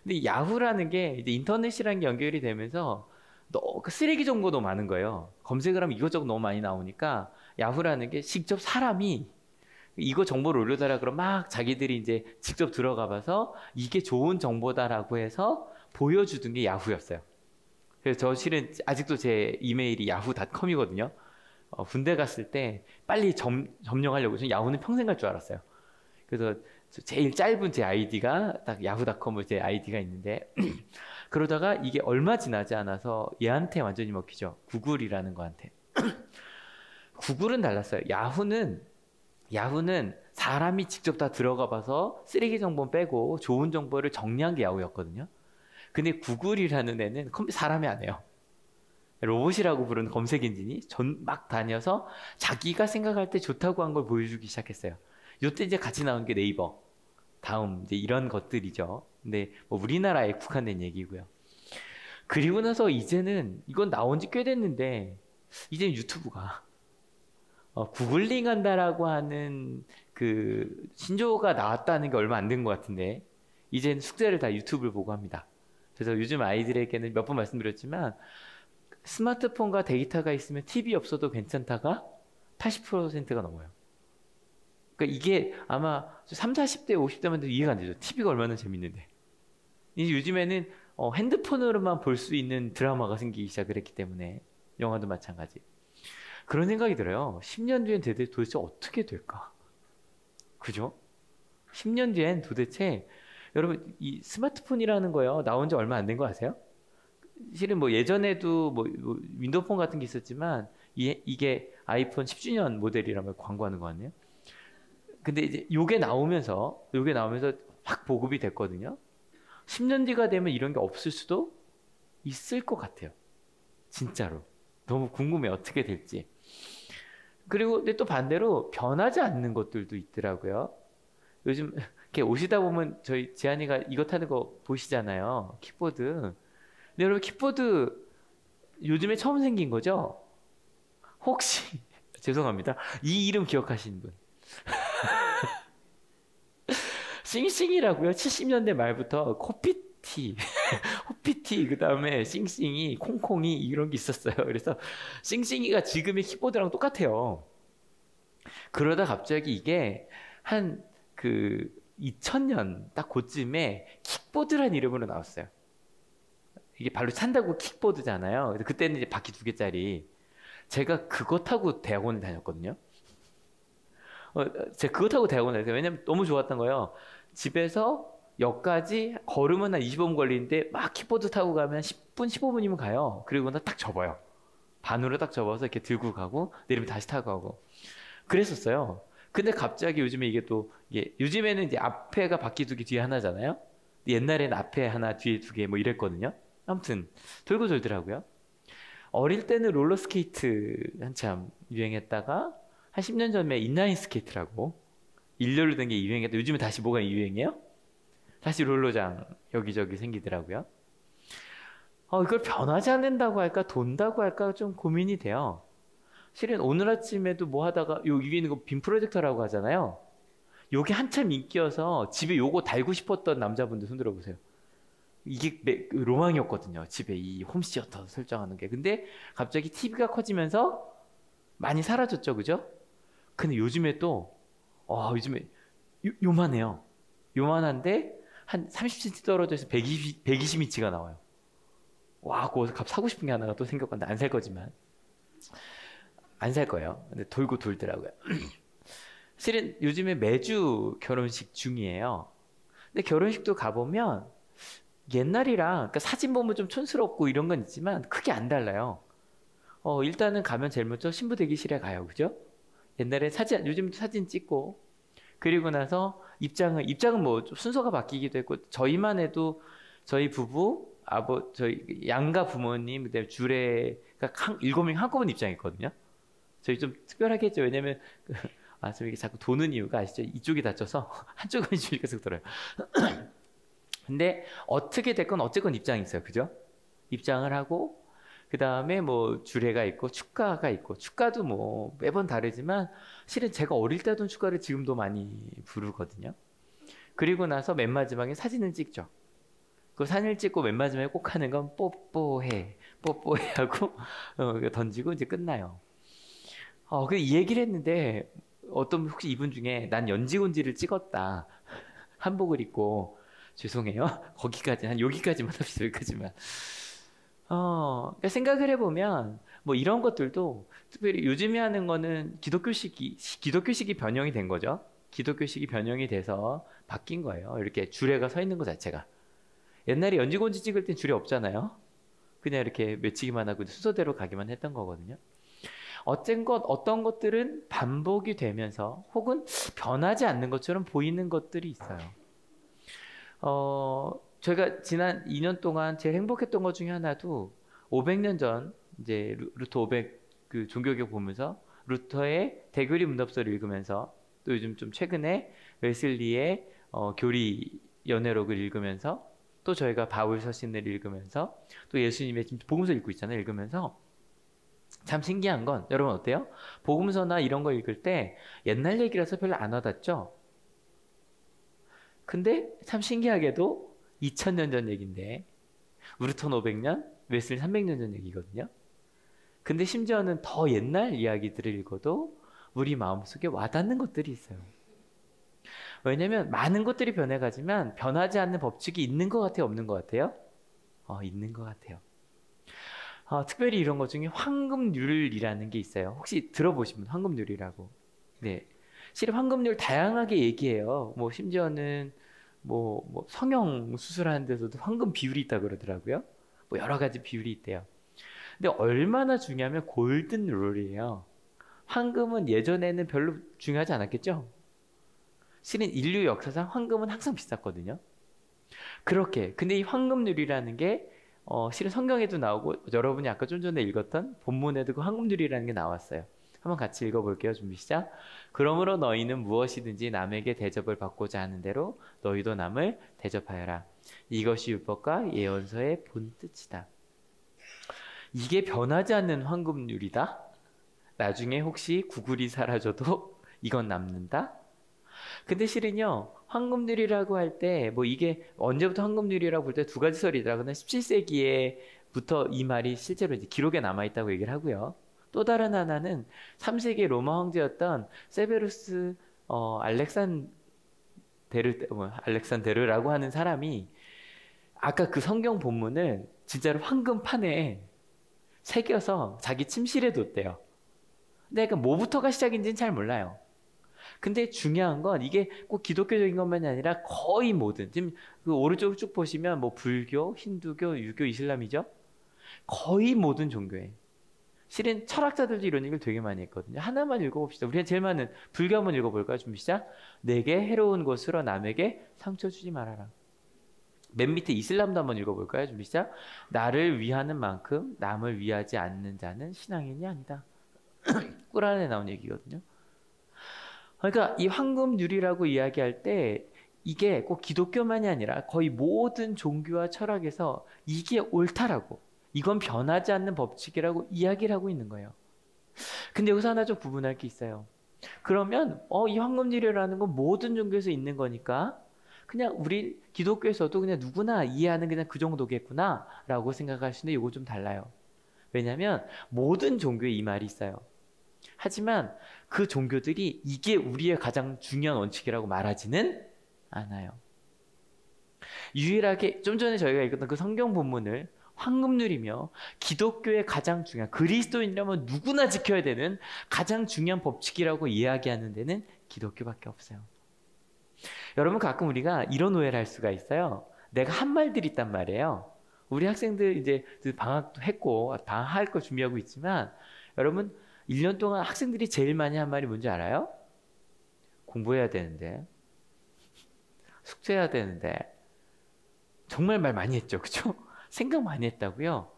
근데 야후라는 게 이제 인터넷이라는 게 연결이 되면서 그 쓰레기 정보도 많은 거예요. 검색을 하면 이것저것 너무 많이 나오니까 야후라는 게 직접 사람이 이거 정보를 올려달라 그러면 막 자기들이 이제 직접 들어가 봐서 이게 좋은 정보다라고 해서 보여주던 게 야후였어요. 그래서 저 실은 아직도 제 이메일이 야후.com이거든요. 군대 갔을 때 빨리 점령하려고. 저는 야후는 평생 갈 줄 알았어요. 그래서 제일 짧은 제 아이디가 딱 야후.com으로 제 아이디가 있는데 그러다가 이게 얼마 지나지 않아서 얘한테 완전히 먹히죠. 구글이라는 거한테. 구글은 달랐어요. 야후는 사람이 직접 다 들어가 봐서 쓰레기 정보 빼고 좋은 정보를 정리한 게 야후였거든요. 근데 구글이라는 애는 사람이 안 해요. 로봇이라고 부르는 검색 엔진이 막 다녀서 자기가 생각할 때 좋다고 한 걸 보여주기 시작했어요. 요때 이제 같이 나온 게 네이버, 다음 이제 이런 것들이죠. 근데 뭐 우리나라에 국한된 얘기고요. 그리고 나서 이제는 이건 나온 지 꽤 됐는데 이제는 유튜브가 구글링 한다라고 하는 그 신조어가 나왔다는 게 얼마 안 된 것 같은데 이제는 숙제를 다 유튜브를 보고 합니다. 그래서 요즘 아이들에게는 몇 번 말씀드렸지만 스마트폰과 데이터가 있으면 TV 없어도 괜찮다가 80%가 넘어요. 그러니까 이게 아마 30, 40대, 50대만 돼도 이해가 안 되죠. TV가 얼마나 재밌는데. 이제 요즘에는 핸드폰으로만 볼 수 있는 드라마가 생기기 시작을 했기 때문에 영화도 마찬가지. 그런 생각이 들어요. 10년 뒤엔 도대체 어떻게 될까? 그죠? 10년 뒤엔 도대체 여러분 이 스마트폰이라는 거요 나온 지 얼마 안 된 거 아세요? 실은 뭐 예전에도 뭐 윈도우폰 같은 게 있었지만 이게 아이폰 10주년 모델이라면 광고하는 거 같네요. 근데 이제 요게 나오면서 확 보급이 됐거든요. 10년 뒤가 되면 이런 게 없을 수도 있을 것 같아요. 진짜로. 너무 궁금해 어떻게 될지. 그리고 근데 또 반대로 변하지 않는 것들도 있더라고요. 요즘 이렇게 오시다 보면 저희 지한이가 이거 타는 거 보시잖아요. 키보드. 근데 여러분 키보드 요즘에 처음 생긴 거죠? 혹시 죄송합니다. 이 이름 기억하시는 분? 싱싱이라고요. 70년대 말부터 코피티, 호피티, 그 다음에 싱싱이, 콩콩이 이런 게 있었어요. 그래서 싱싱이가 지금의 키보드랑 똑같아요. 그러다 갑자기 이게 한 그 2000년 딱 그쯤에 킥보드란 이름으로 나왔어요. 이게 발로 찬다고 킥보드잖아요. 그래서 그때는 이제 바퀴 2개짜리. 제가 그거 타고 대학원을 다녔거든요. 제가 그거 타고 대학원을 다녔어요. 왜냐면 너무 좋았던 거예요. 집에서 역까지 걸으면 한 25분 걸리는데 막 킥보드 타고 가면 10분, 15분이면 가요. 그리고 나 딱 접어요. 반으로 딱 접어서 이렇게 들고 가고 내리면 다시 타고 가고. 그랬었어요. 근데 갑자기 요즘에 요즘에는 이제 앞에가 바퀴 2개 뒤에 하나잖아요. 옛날에는 앞에 하나 뒤에 2개 뭐 이랬거든요. 아무튼 돌고 돌더라고요. 어릴 때는 롤러스케이트 한참 유행했다가 한 10년 전에 인라인 스케이트라고 일렬로 된 게 유행했다. 요즘에 다시 뭐가 유행해요? 다시 롤러장 여기저기 생기더라고요. 이걸 변하지 않는다고 할까 돈다고 할까 좀 고민이 돼요. 실은 오늘 아침에도 뭐 하다가 위에 있는 거 빔 프로젝터라고 하잖아요. 요게 한참 인기여서 집에 요거 달고 싶었던 남자분들 손 들어보세요. 이게 로망이었거든요. 집에 이 홈시어터 설정하는 게. 근데 갑자기 TV가 커지면서 많이 사라졌죠. 그죠? 근데 요즘에 또 요즘에 요만해요. 요만한데 한 30cm 떨어져서 120인치가 나와요. 와, 그거 사고 싶은 게 하나가 또 생겼건데 안 살 거지만 안 살 거예요. 근데 돌고 돌더라고요. 실은 요즘에 매주 결혼식 중이에요. 근데 결혼식도 가보면 옛날이랑 그러니까 사진 보면 좀 촌스럽고 이런 건 있지만 크게 안 달라요. 일단은 가면 제일 먼저 신부 대기실에 가요. 그죠? 옛날에 사진, 요즘도 사진 찍고, 그리고 나서 입장은 뭐 순서가 바뀌기도 했고, 저희만 해도 저희 부부, 저희 양가 부모님, 그다음에 주례가 7명 한꺼번에 입장했거든요. 저희 좀 특별하게 했죠. 왜냐면, 저 이게 자꾸 도는 이유가 아시죠? 이쪽이 다쳐서 한쪽은 줄이 계속 돌아요. 근데 어떻게 됐건 어쨌건 입장이 있어요. 그죠? 입장을 하고, 그 다음에 뭐 주례가 있고 축가가 있고, 축가도 뭐 매번 다르지만 실은 제가 어릴 때 하던 축가를 지금도 많이 부르거든요. 그리고 나서 맨 마지막에 사진을 찍죠. 그 사진을 찍고 맨 마지막에 꼭 하는 건 뽀뽀해 하고 던지고 이제 끝나요. 이 얘기를 했는데 어떤 혹시 이분 중에 난 연지곤지를 찍었다, 한복을 입고, 죄송해요. 거기까지, 한 여기까지만 합시다. 여기까지만. 그러니까 생각을 해보면 뭐 이런 것들도 특별히 요즘에 하는 거는 기독교식이 변형이 된 거죠. 기독교식이 변형이 돼서 바뀐 거예요. 이렇게 주례가 서 있는 것 자체가. 옛날에 연지곤지 찍을 땐 주례 없잖아요. 그냥 이렇게 맺히기만 하고 순서대로 가기만 했던 거거든요. 어떤 것들은 반복이 되면서 혹은 변하지 않는 것처럼 보이는 것들이 있어요. 제가 지난 2년 동안 제일 행복했던 것 중에 하나도 500년 전 이제 루터 500 그 종교개혁 보면서 루터의 대교리 문답서를 읽으면서, 또 요즘 좀 최근에 웨슬리의 교리 연회록을 읽으면서, 또 저희가 바울 서신을 읽으면서, 또 예수님의 지금 복음서 읽고 있잖아요. 읽으면서 참 신기한 건, 여러분 어때요? 복음서나 이런 거 읽을 때 옛날 얘기라서 별로 안 와닿죠? 근데 참 신기하게도 2000년 전 얘기인데, 루터는 500년, 웨슬리 300년 전 얘기거든요. 근데 심지어는 더 옛날 이야기들을 읽어도 우리 마음속에 와닿는 것들이 있어요. 왜냐면 많은 것들이 변해가지만 변하지 않는 법칙이 있는 것 같아요, 없는 것 같아요? 있는 것 같아요. 특별히 이런 것 중에 황금률이라는 게 있어요. 혹시 들어보신 분, 황금률이라고? 네. 실은 황금률 다양하게 얘기해요. 뭐 심지어는 뭐 성형 수술하는 데서도 황금 비율이 있다 그러더라고요. 뭐 여러 가지 비율이 있대요. 근데 얼마나 중요하면 골든 룰이에요. 황금은 예전에는 별로 중요하지 않았겠죠? 실은 인류 역사상 황금은 항상 비쌌거든요. 그렇게. 근데 이 황금률이라는 게 실은 성경에도 나오고, 여러분이 아까 좀 전에 읽었던 본문에도 그 황금률이라는 게 나왔어요. 한번 같이 읽어볼게요. 준비 시작. 그러므로 너희는 무엇이든지 남에게 대접을 받고자 하는 대로 너희도 남을 대접하여라. 이것이 율법과 예언서의 본뜻이다. 이게 변하지 않는 황금률이다. 나중에 혹시 구글이 사라져도 이건 남는다. 근데 실은요, 황금률이라고 할 때 뭐 이게 언제부터 황금률이라고 볼 때 두 가지 설이 있더라고요. 17세기에부터 이 말이 실제로 이제 기록에 남아있다고 얘기를 하고요. 또 다른 하나는 3세기 로마 황제였던 세베루스 알렉산데르라고 하는 사람이 아까 그 성경 본문을 진짜로 황금판에 새겨서 자기 침실에 뒀대요. 근데 약간 뭐부터가 시작인지는 잘 몰라요. 근데 중요한 건 이게 꼭 기독교적인 것만이 아니라 거의 모든, 지금 그 오른쪽을 쭉 보시면 뭐 불교, 힌두교, 유교, 이슬람이죠. 거의 모든 종교에. 실은 철학자들도 이런 얘기를 되게 많이 했거든요. 하나만 읽어봅시다. 우리가 제일 많은 불교 한번 읽어볼까요? 준비 시작. 내게 해로운 것으로 남에게 상처 주지 말아라. 맨 밑에 이슬람도 한번 읽어볼까요? 준비 시작. 나를 위하는 만큼 남을 위하지 않는 자는 신앙인이 아니다. 꾸란에 나온 얘기거든요. 그러니까 이 황금률이라고 이야기할 때 이게 꼭 기독교만이 아니라 거의 모든 종교와 철학에서 이게 옳다라고, 이건 변하지 않는 법칙이라고 이야기를 하고 있는 거예요. 근데 여기서 하나 좀 구분할 게 있어요. 그러면 이 황금률이라는 건 모든 종교에서 있는 거니까 그냥 우리 기독교에서도 그냥 누구나 이해하는 그냥 그 정도겠구나 라고 생각하시는데, 이거 좀 달라요. 왜냐하면 모든 종교에 이 말이 있어요. 하지만 그 종교들이 이게 우리의 가장 중요한 원칙이라고 말하지는 않아요. 유일하게 좀 전에 저희가 읽었던 그 성경 본문을 황금률이며 기독교의 가장 중요한, 그리스도인이라면 누구나 지켜야 되는 가장 중요한 법칙이라고 이야기하는 데는 기독교밖에 없어요. 여러분 가끔 우리가 이런 오해를 할 수가 있어요. 내가 한 말들이 있단 말이에요. 우리 학생들 이제 방학도 했고 방학할 거 준비하고 있지만 여러분 1년 동안 학생들이 제일 많이 한 말이 뭔지 알아요? 공부해야 되는데 숙제해야 되는데 정말 말 많이 했죠. 그죠? 생각 많이 했다고요.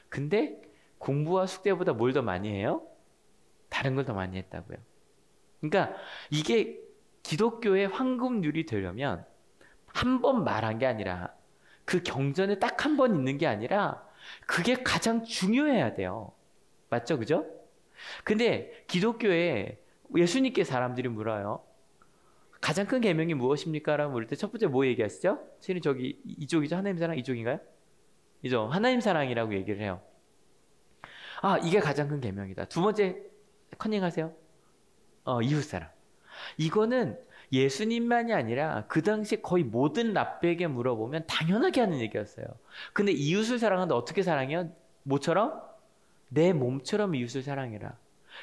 근데 공부와 숙제보다 뭘 더 많이 해요? 다른 걸 더 많이 했다고요. 그러니까 이게 기독교의 황금률이 되려면 한 번 말한 게 아니라 그 경전에 딱 한 번 있는 게 아니라 그게 가장 중요해야 돼요. 맞죠? 그죠? 근데 기독교에 예수님께 사람들이 물어요. 가장 큰 계명이 무엇입니까? 라고 물을 때 첫 번째 뭐 얘기하시죠? 선생님 저기 이쪽이죠? 하나님 사랑 이쪽인가요? 이죠? 하나님 사랑이라고 얘기를 해요. 아, 이게 가장 큰 계명이다. 두 번째 컨닝하세요. 이웃 사랑. 이거는 예수님만이 아니라 그 당시 거의 모든 랍백에 물어보면 당연하게 하는 얘기였어요. 근데 이웃을 사랑하는데 어떻게 사랑해요? 뭐처럼? 내 몸처럼 이웃을 사랑해라.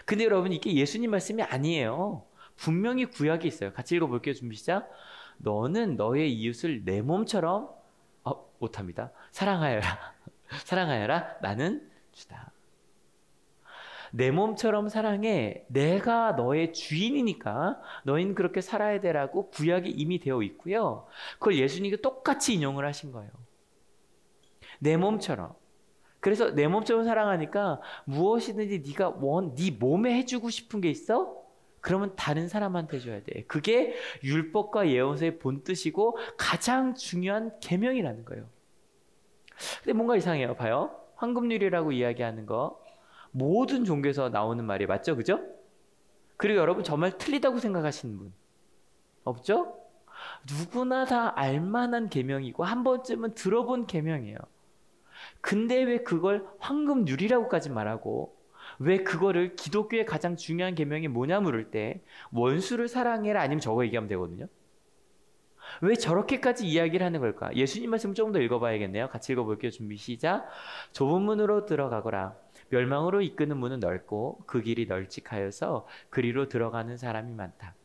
근데 여러분 이게 예수님 말씀이 아니에요. 분명히 구약이 있어요. 같이 읽어볼게요. 준비 시작. 너는 너의 이웃을 내 몸처럼 못합니다. 사랑하여라. 사랑하여라. 나는 주다. 내 몸처럼 사랑해. 내가 너의 주인이니까 너희는 그렇게 살아야 되라고 구약이 이미 되어 있고요. 그걸 예수님이 똑같이 인용을 하신 거예요. 내 몸처럼. 그래서 내 몸처럼 사랑하니까 무엇이든지 네가 네 몸에 해주고 싶은 게 있어? 그러면 다른 사람한테 해줘야 돼. 그게 율법과 예언서의 본뜻이고 가장 중요한 계명이라는 거예요. 근데 뭔가 이상해요. 봐요. 황금률이라고 이야기하는 거 모든 종교에서 나오는 말이 맞죠? 그죠? 그리고 여러분 저 말 틀리다고 생각하시는 분 없죠? 누구나 다 알만한 계명이고 한 번쯤은 들어본 계명이에요. 근데 왜 그걸 황금률이라고까지 말하고 왜 그거를 기독교의 가장 중요한 계명이 뭐냐 물을 때 원수를 사랑해라 아니면 저거 얘기하면 되거든요. 왜 저렇게까지 이야기를 하는 걸까? 예수님 말씀 조금 더 읽어봐야겠네요. 같이 읽어볼게요. 준비 시작. 좁은 문으로 들어가거라. 멸망으로 이끄는 문은 넓고 그 길이 널찍하여서 그리로 들어가는 사람이 많다.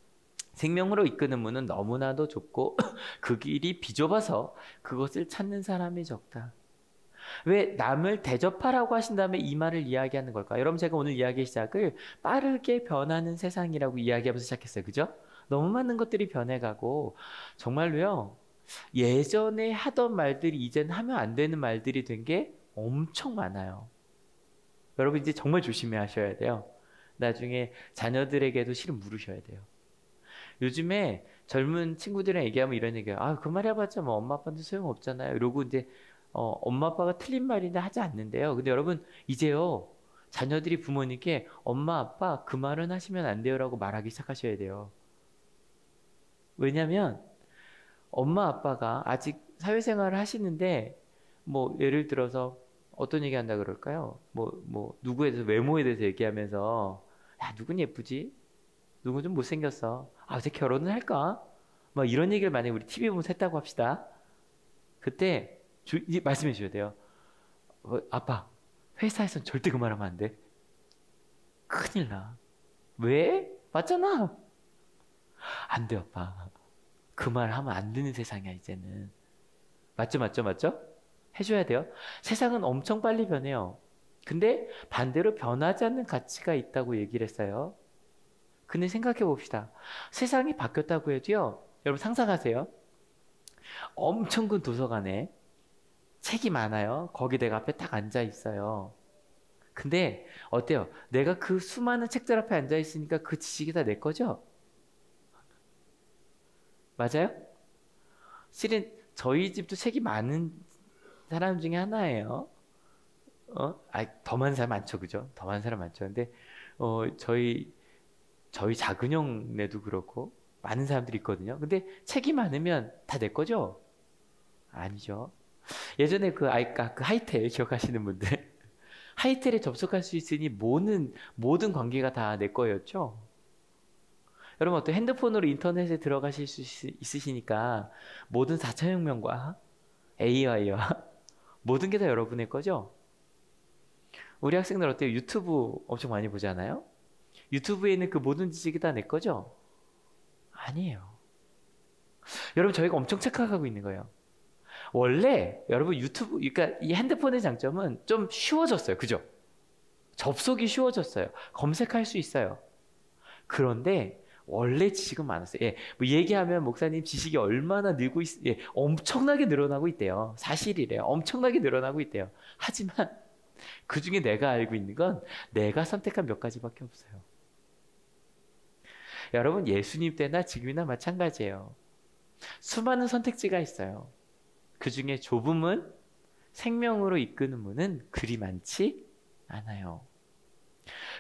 생명으로 이끄는 문은 너무나도 좁고 그 길이 비좁아서 그것을 찾는 사람이 적다. 왜 남을 대접하라고 하신 다음에 이 말을 이야기하는 걸까? 여러분 제가 오늘 이야기의 시작을 빠르게 변하는 세상이라고 이야기하면서 시작했어요. 그죠? 너무 많은 것들이 변해가고 정말로요. 예전에 하던 말들이 이제는 하면 안 되는 말들이 된 게 엄청 많아요. 여러분 이제 정말 조심해 하셔야 돼요. 나중에 자녀들에게도 실은 물으셔야 돼요. 요즘에 젊은 친구들이랑 얘기하면 이런 얘기해요. 그 말 해봤자 뭐 엄마 아빠한테 소용없잖아요. 이러고 이제 엄마 아빠가 틀린 말인데 하지 않는데요. 근데 여러분 이제요. 자녀들이 부모님께 엄마 아빠 그 말은 하시면 안 돼요 라고 말하기 시작하셔야 돼요. 왜냐면 엄마 아빠가 아직 사회생활을 하시는데 뭐 예를 들어서 어떤 얘기 한다 그럴까요? 뭐 누구에 대해서 외모에 대해서 얘기하면서 야 누군 예쁘지? 누군 좀 못생겼어. 어제 결혼을 할까? 막 이런 얘기를 만약에 우리 TV 보면서 했다고 합시다. 그때 말씀해 주셔야 돼요. 아빠 회사에선 절대 그 말 하면 안 돼. 큰일 나. 왜? 맞잖아. 안 돼 아빠. 그 말 하면 안 되는 세상이야 이제는. 맞죠? 해줘야 돼요. 세상은 엄청 빨리 변해요. 근데 반대로 변하지 않는 가치가 있다고 얘기를 했어요. 근데 생각해 봅시다. 세상이 바뀌었다고 해도요. 여러분 상상하세요. 엄청 큰 도서관에 책이 많아요. 거기 내가 앞에 딱 앉아 있어요. 근데 어때요? 내가 그 수많은 책들 앞에 앉아 있으니까 그 지식이 다 내 거죠? 맞아요? 실은 저희 집도 책이 많은 사람 중에 하나예요. 더 많은 사람 많죠, 그죠? 더 많은 사람 많죠. 근데 저희 작은 형네도 그렇고 많은 사람들이 있거든요. 근데 책이 많으면 다 내 거죠? 아니죠. 예전에 그 하이텔 기억하시는 분들 하이텔에 접속할 수 있으니 모든 관계가 다 내 거였죠. 여러분 어떤 핸드폰으로 인터넷에 들어가실 수 있으시니까 모든 4차 혁명과 AI와 모든 게 다 여러분의 거죠. 우리 학생들 어때요? 유튜브 엄청 많이 보잖아요. 유튜브에 있는 그 모든 지식이 다 내 거죠. 아니에요. 여러분, 저희가 엄청 착각하고 있는 거예요. 원래 여러분 유튜브, 그러니까 이 핸드폰의 장점은 좀 쉬워졌어요. 그죠? 접속이 쉬워졌어요. 검색할 수 있어요. 그런데 원래 지식은 많았어요. 예, 뭐 얘기하면 목사님 지식이 얼마나 늘고 예, 엄청나게 늘어나고 있대요. 사실이래요. 엄청나게 늘어나고 있대요. 하지만 그 중에 내가 알고 있는 건 내가 선택한 몇 가지밖에 없어요. 여러분, 예수님 때나 지금이나 마찬가지예요. 수많은 선택지가 있어요. 그 중에 좁은 문, 생명으로 이끄는 문은 그리 많지 않아요.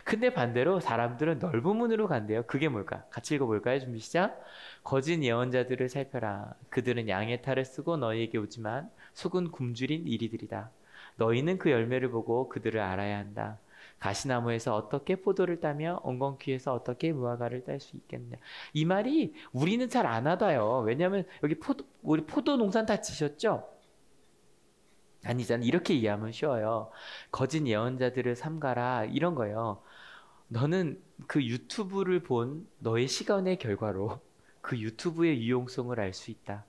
근데 반대로 사람들은 넓은 문으로 간대요. 그게 뭘까? 같이 읽어볼까요? 준비 시작. 거짓 예언자들을 살펴라. 그들은 양의 탈을 쓰고 너희에게 오지만 속은 굶주린 이리들이다. 너희는 그 열매를 보고 그들을 알아야 한다. 가시나무에서 어떻게 포도를 따며 엉겅퀴에서 어떻게 무화과를 딸 수 있겠냐. 이 말이 우리는 잘 안 와닿아요. 왜냐하면 여기 우리 포도 농산 다 지셨죠? 아니잖아. 이렇게 이해하면 쉬워요. 거짓 예언자들을 삼가라, 이런 거예요. 너는 그 유튜브를 본 너의 시간의 결과로 그 유튜브의 유용성을 알 수 있다.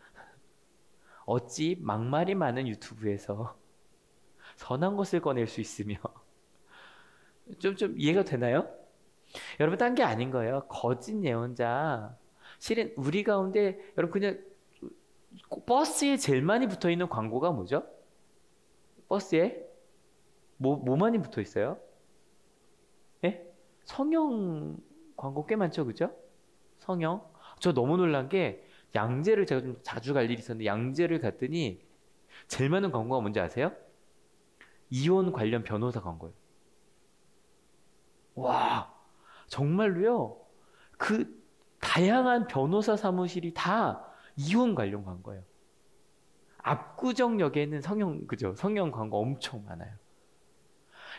어찌 막말이 많은 유튜브에서 선한 것을 꺼낼 수 있으며. 좀 이해가 되나요? 여러분, 딴 게 아닌 거예요. 거짓 예언자, 실은 우리 가운데 여러분, 그냥 버스에 제일 많이 붙어 있는 광고가 뭐죠? 버스에 뭐 많이 붙어 있어요? 예? 성형 광고 꽤 많죠, 그죠? 성형. 저 너무 놀란 게 양재를 제가 좀 자주 갈 일이 있었는데 양재를 갔더니 제일 많은 광고가 뭔지 아세요? 이혼 관련 변호사 광고예요. 와, 정말로요. 그 다양한 변호사 사무실이 다 이혼 관련 광고예요. 압구정역에는 성형 광고 엄청 많아요.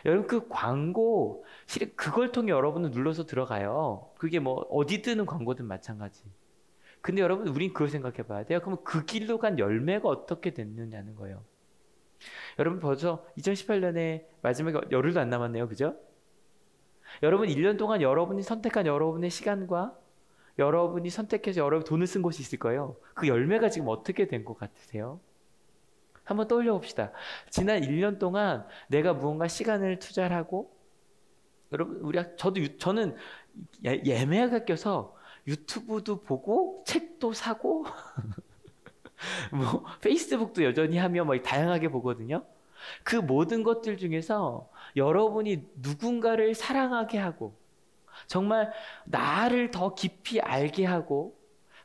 여러분, 그 광고, 실은 그걸 통해 여러분은 눌러서 들어가요. 그게 뭐 어디 뜨는 광고든 마찬가지. 근데 여러분, 우린 그걸 생각해 봐야 돼요. 그러면 그 길로 간 열매가 어떻게 됐느냐는 거예요. 여러분, 벌써 2018년에 마지막에 열흘도 안 남았네요. 그죠? 여러분, 1년 동안 여러분이 선택한 여러분의 시간과 여러분이 선택해서 여러분 돈을 쓴 곳이 있을 거예요. 그 열매가 지금 어떻게 된 것 같으세요? 한번 떠올려 봅시다. 지난 1년 동안 내가 무언가 시간을 투자를 하고, 여러분, 저는 예매가 껴서 유튜브도 보고 책도 사고 뭐 페이스북도 여전히 하며 뭐 다양하게 보거든요. 그 모든 것들 중에서 여러분이 누군가를 사랑하게 하고, 정말 나를 더 깊이 알게 하고,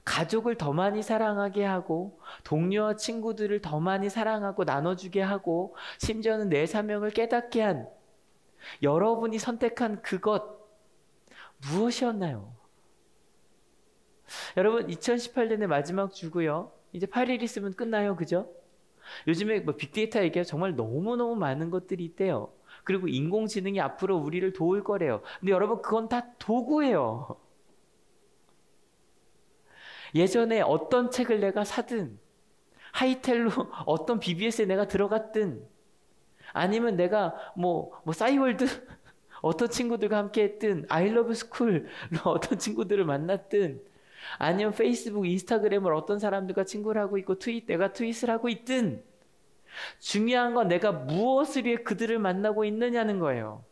가족을 더 많이 사랑하게 하고, 동료와 친구들을 더 많이 사랑하고 나눠주게 하고, 심지어는 내 사명을 깨닫게 한 여러분이 선택한 그것, 무엇이었나요? 여러분, 2018년의 마지막 주고요. 이제 8일 있으면 끝나요. 그죠? 요즘에 뭐 빅데이터 얘기가 정말 너무너무 많은 것들이 있대요. 그리고 인공지능이 앞으로 우리를 도울 거래요. 근데 여러분, 그건 다 도구예요. 예전에 어떤 책을 내가 사든, 하이텔로 어떤 BBS에 내가 들어갔든, 아니면 내가 뭐 싸이월드 어떤 친구들과 함께 했든, 아이러브 스쿨로 어떤 친구들을 만났든, 아니면 페이스북, 인스타그램을 어떤 사람들과 친구를 하고 있고 내가 트윗을 하고 있든, 중요한 건 내가 무엇을 위해 그들을 만나고 있느냐는 거예요.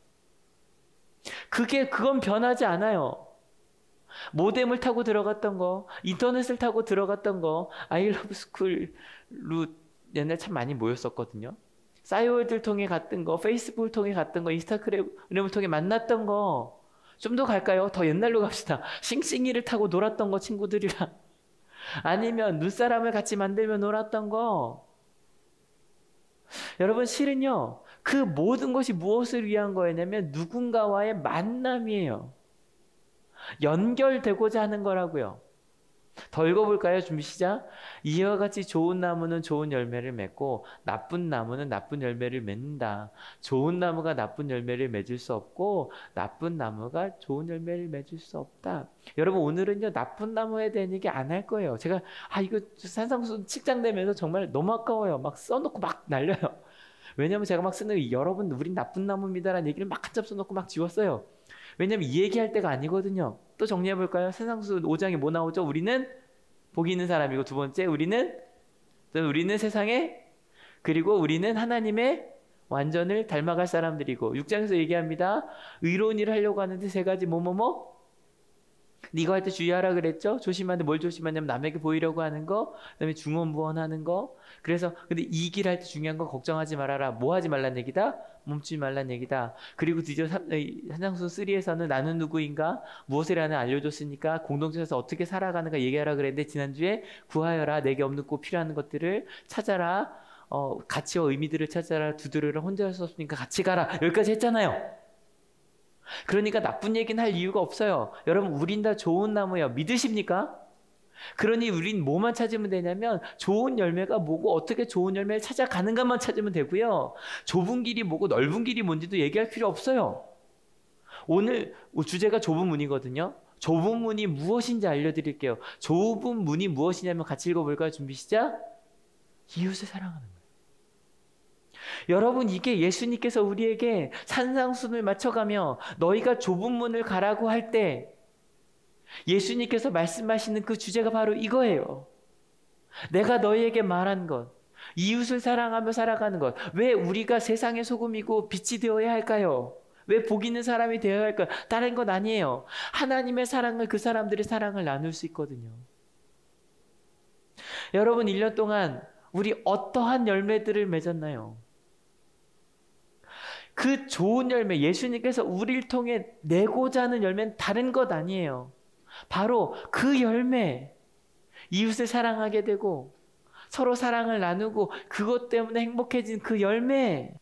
그건 변하지 않아요. 모뎀을 타고 들어갔던 거, 인터넷을 타고 들어갔던 거, 아이러브 스쿨로 옛날 참 많이 모였었거든요. 싸이월드를 통해 갔던 거, 페이스북을 통해 갔던 거, 인스타그램을 통해 만났던 거. 좀 더 갈까요? 더 옛날로 갑시다. 싱싱이를 타고 놀았던 거, 친구들이랑. 아니면 눈사람을 같이 만들며 놀았던 거. 여러분, 실은요, 그 모든 것이 무엇을 위한 거였냐면 누군가와의 만남이에요. 연결되고자 하는 거라고요. 더 읽어볼까요? 준비 시작. 이와 같이 좋은 나무는 좋은 열매를 맺고 나쁜 나무는 나쁜 열매를 맺는다. 좋은 나무가 나쁜 열매를 맺을 수 없고 나쁜 나무가 좋은 열매를 맺을 수 없다. 여러분, 오늘은요, 나쁜 나무에 대한 얘기 안 할 거예요. 제가 이거 산상수 칙장되면서 정말 너무 아까워요. 막 써놓고 막 날려요. 왜냐면 제가 막 쓰는 여러분, 우린 나쁜 나무입니다라는 얘기를 막 한 점 써놓고 막 지웠어요. 왜냐면 이 얘기할 때가 아니거든요. 또 정리해 볼까요? 산상수 5장에 뭐 나오죠? 우리는 복이 있는 사람이고, 두 번째 우리는 세상에, 그리고 우리는 하나님의 완전을 닮아갈 사람들이고, 6장에서 얘기합니다. 의로운 일을 하려고 하는데 세 가지 뭐뭐뭐 네가 할 때 주의하라 그랬죠? 조심하는데 뭘 조심하냐면 남에게 보이려고 하는 거, 그다음에 중언부언하는 거. 그래서 근데 이 길 할 때 중요한 건 걱정하지 말아라. 뭐 하지 말란 얘기다? 멈추지 말란 얘기다. 그리고 드디어 산상수 3에서는 나는 누구인가? 무엇을 하나 알려줬으니까 공동체에서 어떻게 살아가는가 얘기하라 그랬는데, 지난주에 구하여라. 내게 없는 꼭 필요한 것들을 찾아라. 가치와 의미들을 찾아라. 두드려라. 혼자 할 수 없으니까 같이 가라. 여기까지 했잖아요. 그러니까 나쁜 얘기는 할 이유가 없어요. 여러분, 우린 다 좋은 나무예요. 믿으십니까? 그러니 우린 뭐만 찾으면 되냐면 좋은 열매가 뭐고 어떻게 좋은 열매를 찾아가는가만 찾으면 되고요. 좁은 길이 뭐고 넓은 길이 뭔지도 얘기할 필요 없어요. 오늘 주제가 좁은 문이거든요. 좁은 문이 무엇인지 알려드릴게요. 좁은 문이 무엇이냐면 같이 읽어볼까요? 준비 시작. 이웃을 사랑하는 거예요. 여러분, 이게 예수님께서 우리에게 산상순을 맞춰가며 너희가 좁은 문을 가라고 할 때 예수님께서 말씀하시는 그 주제가 바로 이거예요. 내가 너희에게 말한 것, 이웃을 사랑하며 살아가는 것. 왜 우리가 세상의 소금이고 빛이 되어야 할까요? 왜 복 있는 사람이 되어야 할까요? 다른 건 아니에요. 하나님의 사랑을, 그 사람들의 사랑을 나눌 수 있거든요. 여러분, 1년 동안 우리 어떠한 열매들을 맺었나요? 그 좋은 열매, 예수님께서 우리를 통해 내고자 하는 열매는 다른 것 아니에요. 바로 그 열매, 이웃을 사랑하게 되고 서로 사랑을 나누고 그것 때문에 행복해진 그 열매.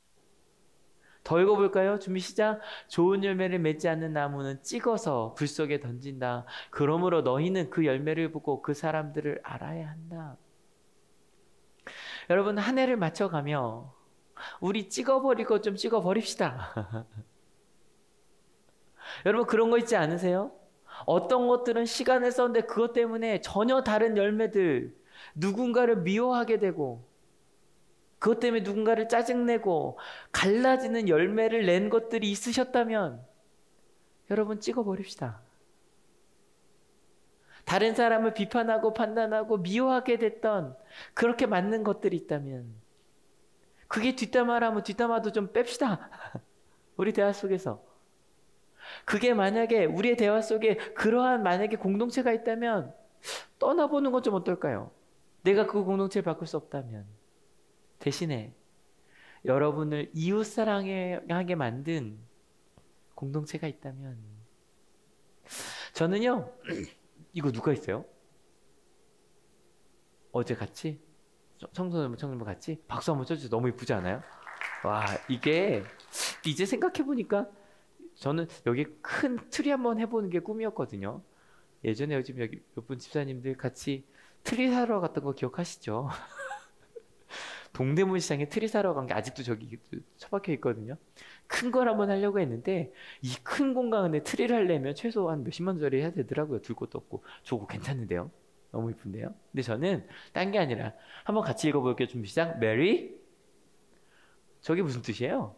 더 읽어볼까요? 준비 시작. 좋은 열매를 맺지 않는 나무는 찍어서 불 속에 던진다. 그러므로 너희는 그 열매를 보고 그 사람들을 알아야 한다. 여러분, 한 해를 맞춰가며 우리 찍어버릴 것 좀 찍어버립시다. 여러분, 그런 거 있지 않으세요? 어떤 것들은 시간을 썼는데 그것 때문에 전혀 다른 열매들, 누군가를 미워하게 되고 그것 때문에 누군가를 짜증내고 갈라지는 열매를 낸 것들이 있으셨다면 여러분, 찍어버립시다. 다른 사람을 비판하고 판단하고 미워하게 됐던 그렇게 맞는 것들이 있다면 그게 뒷담화라면 뒷담화도 좀 뺍시다. 우리 대화 속에서. 그게 만약에 우리의 대화 속에 그러한 만약에 공동체가 있다면 떠나보는 건 좀 어떨까요? 내가 그 공동체를 바꿀 수 없다면. 대신에 여러분을 이웃 사랑하게 만든 공동체가 있다면. 저는요, 이거 누가 있어요? 어제 같이? 청소년 같이? 박수 한번 쳐주세요. 너무 이쁘지 않아요? 와, 이게 이제 생각해보니까 저는 여기 큰 트리 한번 해보는 게 꿈이었거든요. 예전에 요즘 여기 몇 분 집사님들 같이 트리 사러 갔던 거 기억하시죠? 동대문 시장에 트리 사러 간 게 아직도 저기 처박혀 있거든요. 큰 걸 한번 하려고 했는데 이 큰 공간에 트리를 하려면 최소한 몇십만 원짜리 해야 되더라고요. 둘 것도 없고. 저거 괜찮은데요? 너무 이쁜데요? 근데 저는 딴 게 아니라 한번 같이 읽어볼게요. 준비 시작. 메리? 저게 무슨 뜻이에요?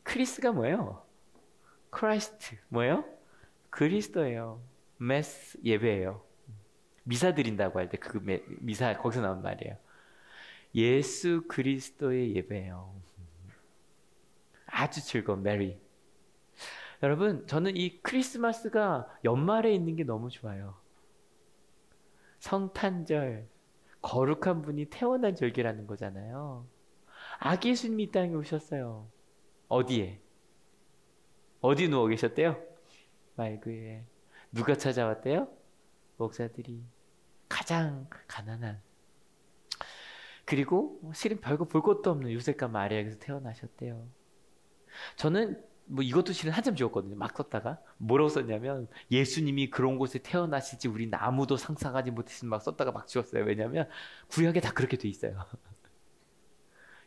크리스가 뭐예요? 크라이스트 뭐예요? 그리스도예요. 메스 예배예요. 미사 드린다고 할 때 그 미사 거기서 나온 말이에요. 예수 그리스도의 예배예요. 아주 즐거운 메리. 여러분, 저는 이 크리스마스가 연말에 있는 게 너무 좋아요. 성탄절, 거룩한 분이 태어난 절기라는 거잖아요. 아기 예수님이 이 땅에 오셨어요. 어디에? 어디 누워 계셨대요? 말그에. 누가 찾아왔대요? 목사들이. 가장 가난한. 그리고 실은 별거 볼 것도 없는 요셉과 마리아에게서 태어나셨대요. 저는 뭐 이것도 실은 한참 지웠거든요. 막 썼다가 뭐라고 썼냐면 예수님이 그런 곳에 태어나실지 우리는 아무도 상상하지 못했으면 막 썼다가 막 지웠어요. 왜냐하면 구약에 다 그렇게 돼 있어요.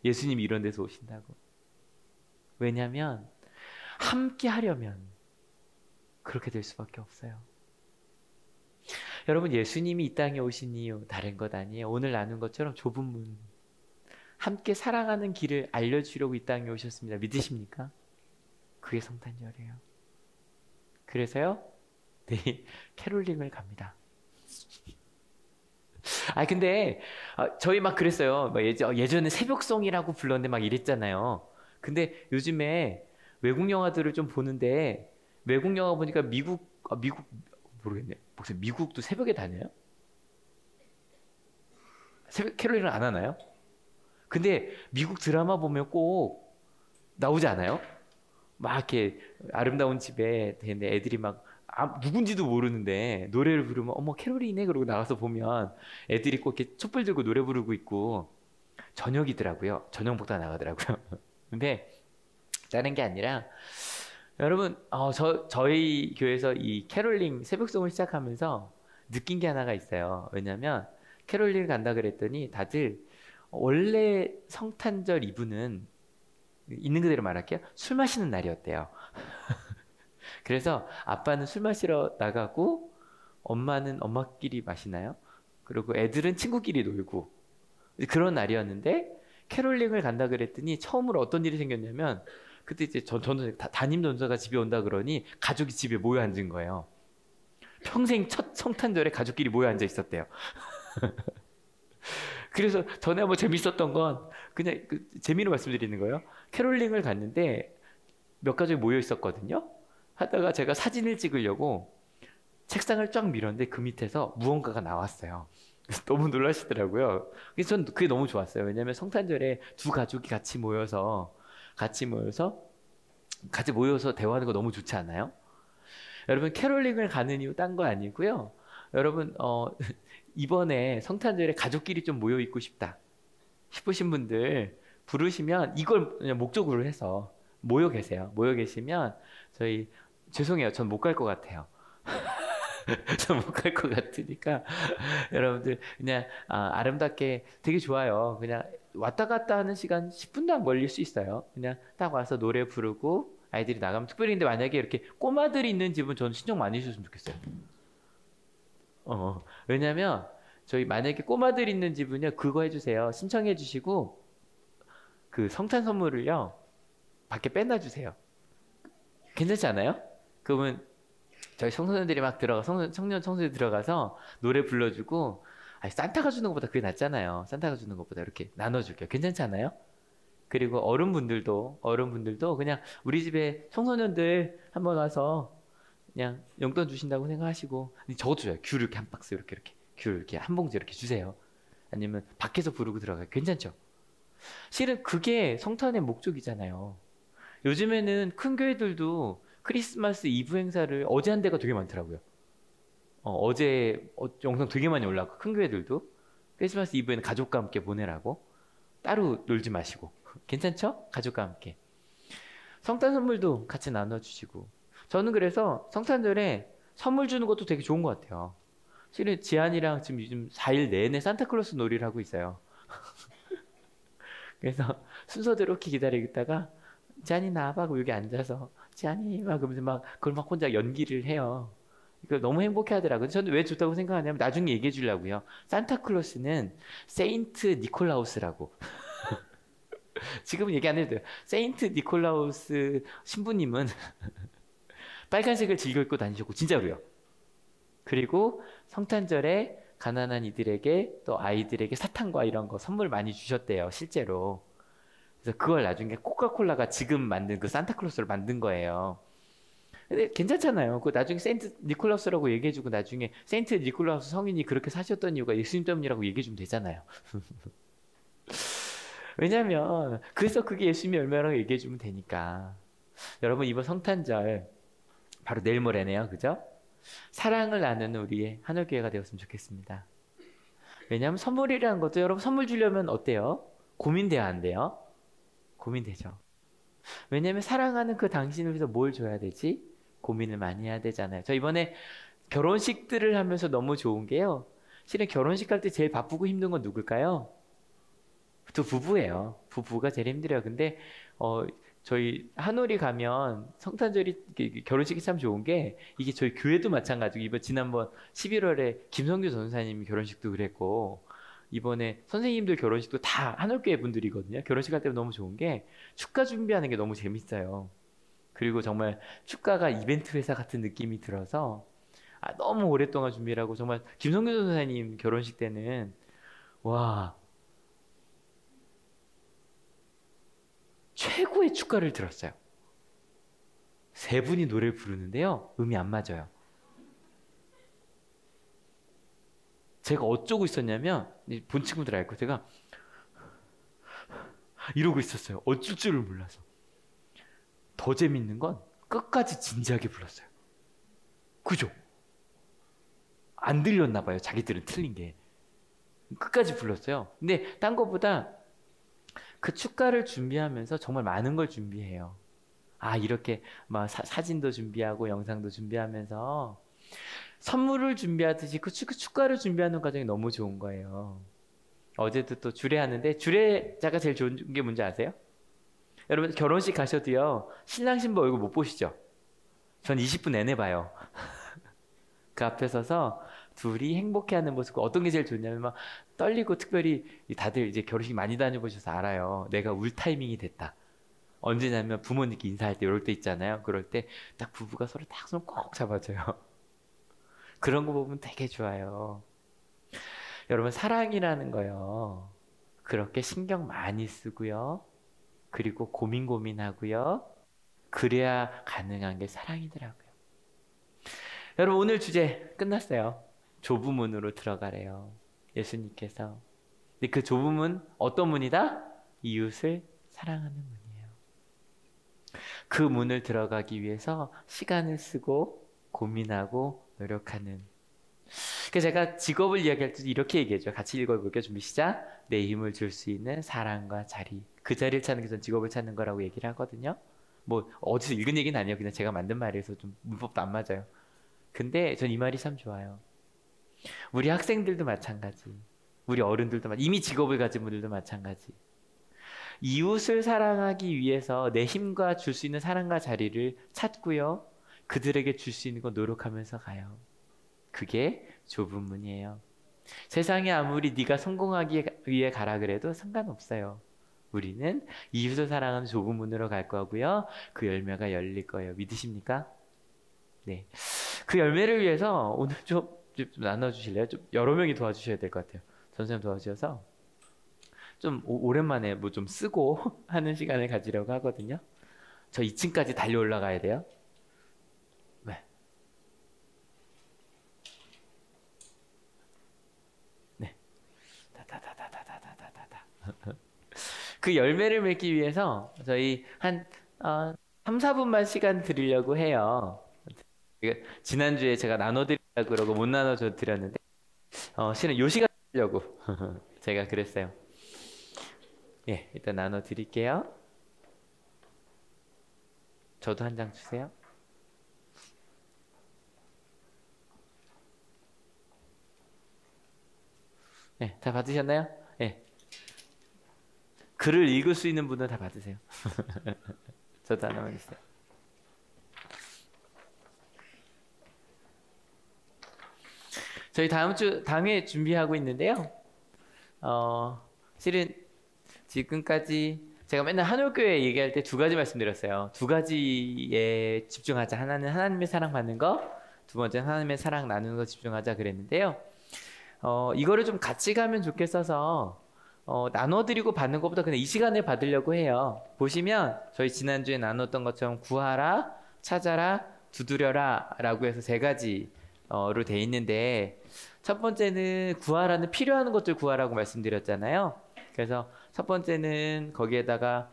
예수님이 이런 데서 오신다고. 왜냐하면 함께 하려면 그렇게 될 수밖에 없어요. 여러분, 예수님이 이 땅에 오신 이유 다른 것 아니에요. 오늘 나눈 것처럼 좁은 문, 함께 사랑하는 길을 알려주려고 이 땅에 오셨습니다. 믿으십니까? 그게 성탄절이에요. 그래서요, 내일 캐롤링을 갑니다. 근데 저희 막 그랬어요. 막 예전에 새벽송이라고 불렀는데 막 이랬잖아요. 근데 요즘에 외국 영화들을 좀 보는데 외국 영화 보니까 미국 모르겠네. 혹시 미국도 새벽에 다녀요? 새벽 캐롤링을 안 하나요? 근데 미국 드라마 보면 꼭 나오지 않아요? 막 이렇게 아름다운 집에 되는데 애들이 막 누군지도 모르는데 노래를 부르면 어머 캐롤이네 그러고 나가서 보면 애들이 꼭 이렇게 촛불 들고 노래 부르고 있고 저녁이더라고요. 저녁 먹다 나가더라고요. 근데 다른 게 아니라 여러분 저희 교회에서 이 캐롤링 새벽송을 시작하면서 느낀 게 하나가 있어요. 왜냐면 캐롤링을 간다 그랬더니 다들 원래 성탄절 이브는 있는 그대로 말할게요. 술 마시는 날이었대요. 그래서 아빠는 술 마시러 나가고 엄마는 엄마끼리 마시나요? 그리고 애들은 친구끼리 놀고 그런 날이었는데 캐롤링을 간다 그랬더니 처음으로 어떤 일이 생겼냐면 그때 이제 저는 담임 전도사가 집에 온다 그러니 가족이 집에 모여 앉은 거예요. 평생 첫 성탄절에 가족끼리 모여 앉아 있었대요. 그래서 전에 한번 재밌었던 건 그냥 재미로 말씀드리는 거예요. 캐롤링을 갔는데 몇 가족이 모여 있었거든요. 하다가 제가 사진을 찍으려고 책상을 쫙 밀었는데 그 밑에서 무언가가 나왔어요. 너무 놀라시더라고요. 그래서 전 그게 너무 좋았어요. 왜냐하면 성탄절에 두 가족이 같이 모여서 대화하는 거 너무 좋지 않아요? 여러분 캐롤링을 가는 이유 딴 거 아니고요. 여러분 이번에 성탄절에 가족끼리 좀 모여 있고 싶다 싶으신 분들 부르시면 이걸 그냥 목적으로 해서 모여 계세요. 모여 계시면 저희 죄송해요. 전 못 갈 것 같아요. 전 못 갈 것 같으니까 여러분들 그냥 아름답게 되게 좋아요. 그냥 왔다 갔다 하는 시간 10분도 안 걸릴 수 있어요. 그냥 딱 와서 노래 부르고 아이들이 나가면 특별히 근데 만약에 이렇게 꼬마들이 있는 집은 저는 신청 많이 해주셨으면 좋겠어요. 왜냐면 저희 만약에 꼬마들 있는 집은요 그거 해주세요. 신청해 주시고 그 성탄 선물을요 밖에 빼놔 주세요. 괜찮지 않아요? 그러면 저희 청소년들이 막 청년 청소년들이 들어가서 노래 불러주고 산타가 주는 것보다 그게 낫잖아요. 산타가 주는 것보다 이렇게 나눠줄게요. 괜찮지 않아요? 그리고 어른분들도 그냥 우리 집에 청소년들 한번 와서 그냥 용돈 주신다고 생각하시고 저것도 줘요. 귤 이렇게 한 박스 이렇게 귤 이렇게 한 봉지 이렇게 주세요. 아니면 밖에서 부르고 들어가요. 괜찮죠? 실은 그게 성탄의 목적이잖아요. 요즘에는 큰 교회들도 크리스마스 이브 행사를 어제 한 데가 되게 많더라고요. 어제 영상 되게 많이 올라왔고 큰 교회들도 크리스마스 이브에는 가족과 함께 보내라고 따로 놀지 마시고 괜찮죠? 가족과 함께 성탄 선물도 같이 나눠주시고 저는 그래서 성탄절에 선물 주는 것도 되게 좋은 것 같아요. 실은 지안이랑 지금 요즘 4일 내내 산타클로스 놀이를 하고 있어요. 그래서 순서대로 이렇게 기다리고 있다가 지안이 나와봐 하고 여기 앉아서 지안이 막 그러면서 막 그걸 막 혼자 연기를 해요. 이거 너무 행복해 하더라고요. 저는 왜 좋다고 생각하냐면 나중에 얘기해 주려고요. 산타클로스는 세인트 니콜라우스라고. 지금은 얘기 안 해도 돼요. 세인트 니콜라우스 신부님은 빨간색을 즐겨 입고 다니셨고 진짜로요. 그리고 성탄절에 가난한 이들에게 또 아이들에게 사탕과 이런 거 선물 많이 주셨대요. 실제로. 그래서 그걸 나중에 코카콜라가 지금 만든 그 산타클로스를 만든 거예요. 근데 괜찮잖아요. 그 나중에 세인트 니콜라우스라고 얘기해주고 나중에 세인트 니콜라우스 성인이 그렇게 사셨던 이유가 예수님 때문이라고 얘기해주면 되잖아요. 왜냐면 그래서 그게 예수님의 열매라고 얘기해주면 되니까. 여러분 이번 성탄절 바로 내일 모레네요. 그죠? 사랑을 나누는 우리의 하늘교회가 되었으면 좋겠습니다. 왜냐하면 선물이라는 것도 여러분 선물 주려면 어때요? 고민돼야 안 돼요? 고민되죠. 왜냐하면 사랑하는 그 당신을 위해서 뭘 줘야 되지? 고민을 많이 해야 되잖아요. 저 이번에 결혼식들을 하면서 너무 좋은 게요. 실은 결혼식 할 때 제일 바쁘고 힘든 건 누굴까요? 또 부부예요. 부부가 제일 힘들어요. 근데 저희 한올이 가면 성탄절이 결혼식이 참 좋은 게 이게 저희 교회도 마찬가지고 이번 지난번 11월에 김성규 전사님 결혼식도 그랬고 이번에 선생님들 결혼식도 다 한올교회 분들이거든요. 결혼식 할 때 너무 좋은 게 축가 준비하는 게 너무 재밌어요. 그리고 정말 축가가 이벤트 회사 같은 느낌이 들어서 너무 오랫동안 준비를 하고 정말 김성규 전사님 결혼식 때는 와 최고의 축가를 들었어요. 세 분이 노래를 부르는데요. 음이 안 맞아요. 제가 어쩌고 있었냐면 본 친구들 알 거예요. 제가 이러고 있었어요. 어쩔 줄을 몰라서. 더 재밌는 건 끝까지 진지하게 불렀어요. 그죠? 안 들렸나 봐요. 자기들은 틀린 게. 끝까지 불렀어요. 근데 딴 거보다 그 축가를 준비하면서 정말 많은 걸 준비해요. 이렇게 막 사진도 준비하고 영상도 준비하면서 선물을 준비하듯이 그 축가를 준비하는 과정이 너무 좋은 거예요. 어제도 또 주례하는데 주례자가 제일 좋은 게 뭔지 아세요? 여러분 결혼식 가셔도요. 신랑 신부 얼굴 못 보시죠? 전 20분 내내 봐요. 그 앞에 서서 둘이 행복해하는 모습 어떤 게 제일 좋냐면 막 떨리고 특별히 다들 이제 결혼식 많이 다녀보셔서 알아요. 내가 울 타이밍이 됐다. 언제냐면 부모님께 인사할 때 이럴 때 있잖아요. 그럴 때 딱 부부가 서로 딱 손 꼭 잡아줘요. 그런 거 보면 되게 좋아요. 여러분 사랑이라는 거요. 그렇게 신경 많이 쓰고요. 그리고 고민하고요. 그래야 가능한 게 사랑이더라고요. 여러분 오늘 주제 끝났어요. 좁은 문으로 들어가래요. 예수님께서. 근데 그 좁은 문 어떤 문이다? 이웃을 사랑하는 문이에요. 그 문을 들어가기 위해서 시간을 쓰고 고민하고 노력하는. 그래서 제가 직업을 이야기할 때 이렇게 얘기해줘. 같이 읽어볼게요. 준비 시작. 내 힘을 줄 수 있는 사랑과 자리. 그 자리를 찾는 게 전 직업을 찾는 거라고 얘기를 하거든요. 뭐 어디서 읽은 얘기는 아니에요. 그냥 제가 만든 말이어서 좀 문법도 안 맞아요. 근데 전 이 말이 참 좋아요. 우리 학생들도 마찬가지. 우리 어른들도 이미 직업을 가진 분들도 마찬가지. 이웃을 사랑하기 위해서 내 힘과 줄 수 있는 사랑과 자리를 찾고요. 그들에게 줄 수 있는 거 노력하면서 가요. 그게 좁은 문이에요. 세상에 아무리 네가 성공하기 위해 가라 그래도 상관없어요. 우리는 이웃을 사랑하는 좁은 문으로 갈 거고요. 그 열매가 열릴 거예요. 믿으십니까? 네. 그 열매를 위해서 오늘 좀 나눠주실래요? 좀 여러 명이 도와주셔야 될 것 같아요. 전선생님 도와주셔서 좀 오랜만에 뭐 좀 쓰고 하는 시간을 가지려고 하거든요. 저 2층까지 달려 올라가야 돼요. 네. 네. 그 열매를 맺기 위해서 저희 한 3, 4분만 시간 드리려고 해요. 지난주에 제가 나눠드리려고 그러고 못 나눠줘 드렸는데 실은 요 시간 드리려고 제가 그랬어요. 예, 일단 나눠드릴게요. 저도 한 장 주세요. 네, 다 받으셨나요? 예. 글을 읽을 수 있는 분은 다 받으세요. 저도 하나만 있어요. 저희 당회 준비하고 있는데요. 실은 지금까지 제가 맨날 한올교회 얘기할 때 두 가지 말씀드렸어요. 두 가지에 집중하자. 하나는 하나님의 사랑 받는 거, 두 번째는 하나님의 사랑 나누는 거 집중하자 그랬는데요. 이거를 좀 같이 가면 좋겠어서 나눠드리고 받는 것보다 그냥 이 시간에 받으려고 해요. 보시면 저희 지난주에 나눴던 것처럼 구하라, 찾아라, 두드려라 라고 해서 세 가지로 돼 있는데 첫 번째는 구하라는 필요한 것들 구하라고 말씀드렸잖아요. 그래서 첫 번째는 거기에다가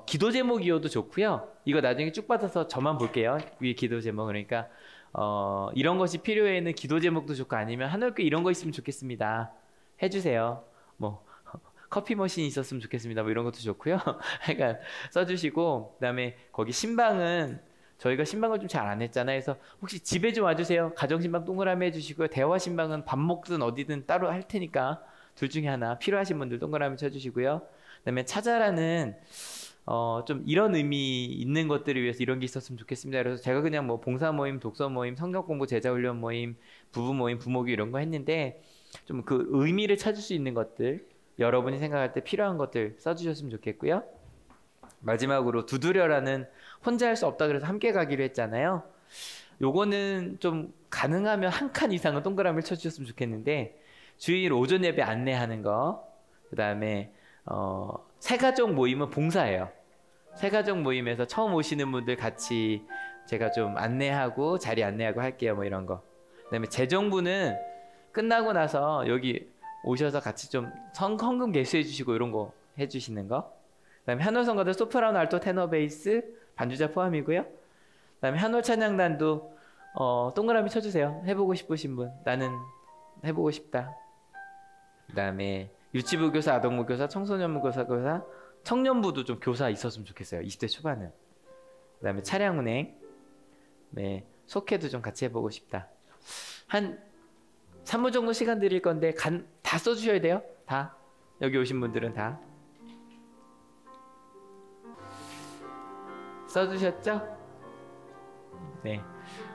기도 제목이어도 좋고요. 이거 나중에 쭉 받아서 저만 볼게요. 위에 기도 제목. 그러니까 이런 것이 필요해는 기도 제목도 좋고 아니면 하늘께 이런 거 있으면 좋겠습니다. 해주세요. 뭐 커피 머신이 있었으면 좋겠습니다. 뭐 이런 것도 좋고요. 그러니까 써주시고 그다음에 거기 신방은 저희가 신방을 좀 잘 안 했잖아요. 그래서 혹시 집에 좀 와주세요. 가정신방 동그라미 해주시고요. 대화신방은 밥 먹든 어디든 따로 할 테니까 둘 중에 하나 필요하신 분들 동그라미 쳐주시고요. 그다음에 찾아라는 좀 이런 의미 있는 것들을 위해서 이런 게 있었으면 좋겠습니다. 그래서 제가 그냥 뭐 봉사 모임, 독서 모임, 성경 공부, 제자 훈련 모임, 부부 모임, 부모교 이런 거 했는데 좀 그 의미를 찾을 수 있는 것들 여러분이 생각할 때 필요한 것들 써주셨으면 좋겠고요. 마지막으로 두드려라는 혼자 할 수 없다 그래서 함께 가기로 했잖아요. 요거는 좀 가능하면 한 칸 이상은 동그라미를 쳐주셨으면 좋겠는데, 주일 오전 예배 안내하는 거, 그 다음에 새가족 모임은 봉사예요. 새가족 모임에서 처음 오시는 분들 같이 제가 좀 안내하고 자리 안내하고 할게요. 뭐 이런 거. 그 다음에 재정부는 끝나고 나서 여기 오셔서 같이 좀 헌금 개수해 주시고 이런 거 해주시는 거. 그 다음에 한올 성가대 소프라노, 알토, 테너, 베이스 반주자 포함이고요. 그 다음에 한올 찬양단도 동그라미 쳐주세요. 해보고 싶으신 분. 나는 해보고 싶다. 그 다음에 유치부 교사, 아동부 교사, 청소년부 교사, 청년부도 좀 교사 있었으면 좋겠어요. 20대 초반은. 그 다음에 차량 운행, 네, 속회도 좀 같이 해보고 싶다. 한 3분 정도 시간 드릴 건데 다 써주셔야 돼요. 다. 여기 오신 분들은 다 써주셨죠? 네.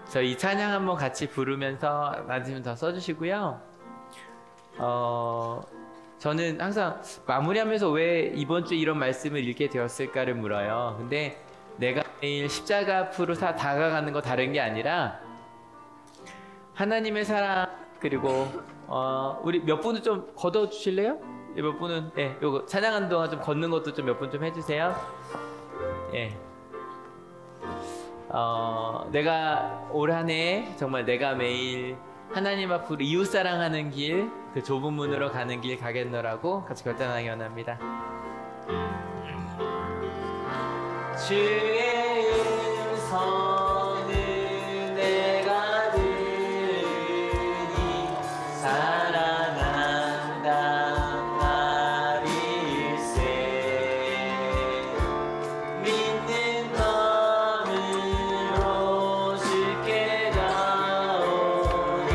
저희 찬양 한번 같이 부르면서 나중에 더 써주시고요. 저는 항상 마무리하면서 왜 이번 주 이런 말씀을 읽게 되었을까를 물어요. 근데 내가 매일 십자가 앞으로 다가가는 거 다른 게 아니라 하나님의 사랑, 그리고 우리 몇 분은 좀 걷어 주실래요? 몇 분은 요거 찬양하는 동안 좀 걷는 것도 좀 몇 분 좀 해주세요. 내가 올 한 해 정말 내가 매일 하나님 앞으로 이웃 사랑하는 길, 그 좁은 문으로 가는 길 가겠노라고 같이 결단하기 원합니다. 주의 음성을 내가 들으니 사랑한다 말일세. 믿는 마음으로 주께 가오니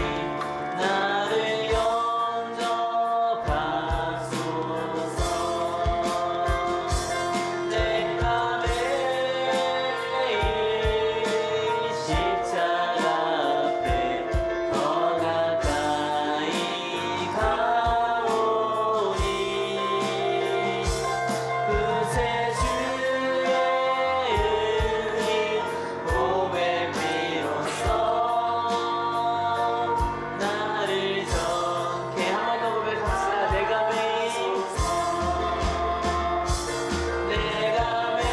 나를 영접하소서. 내가 매일 십자가 앞에 더 가까이 가오니 그새 주의 은인 몸의 피로써 나를 정케. 한 번 더 고백합시다. 내가 매일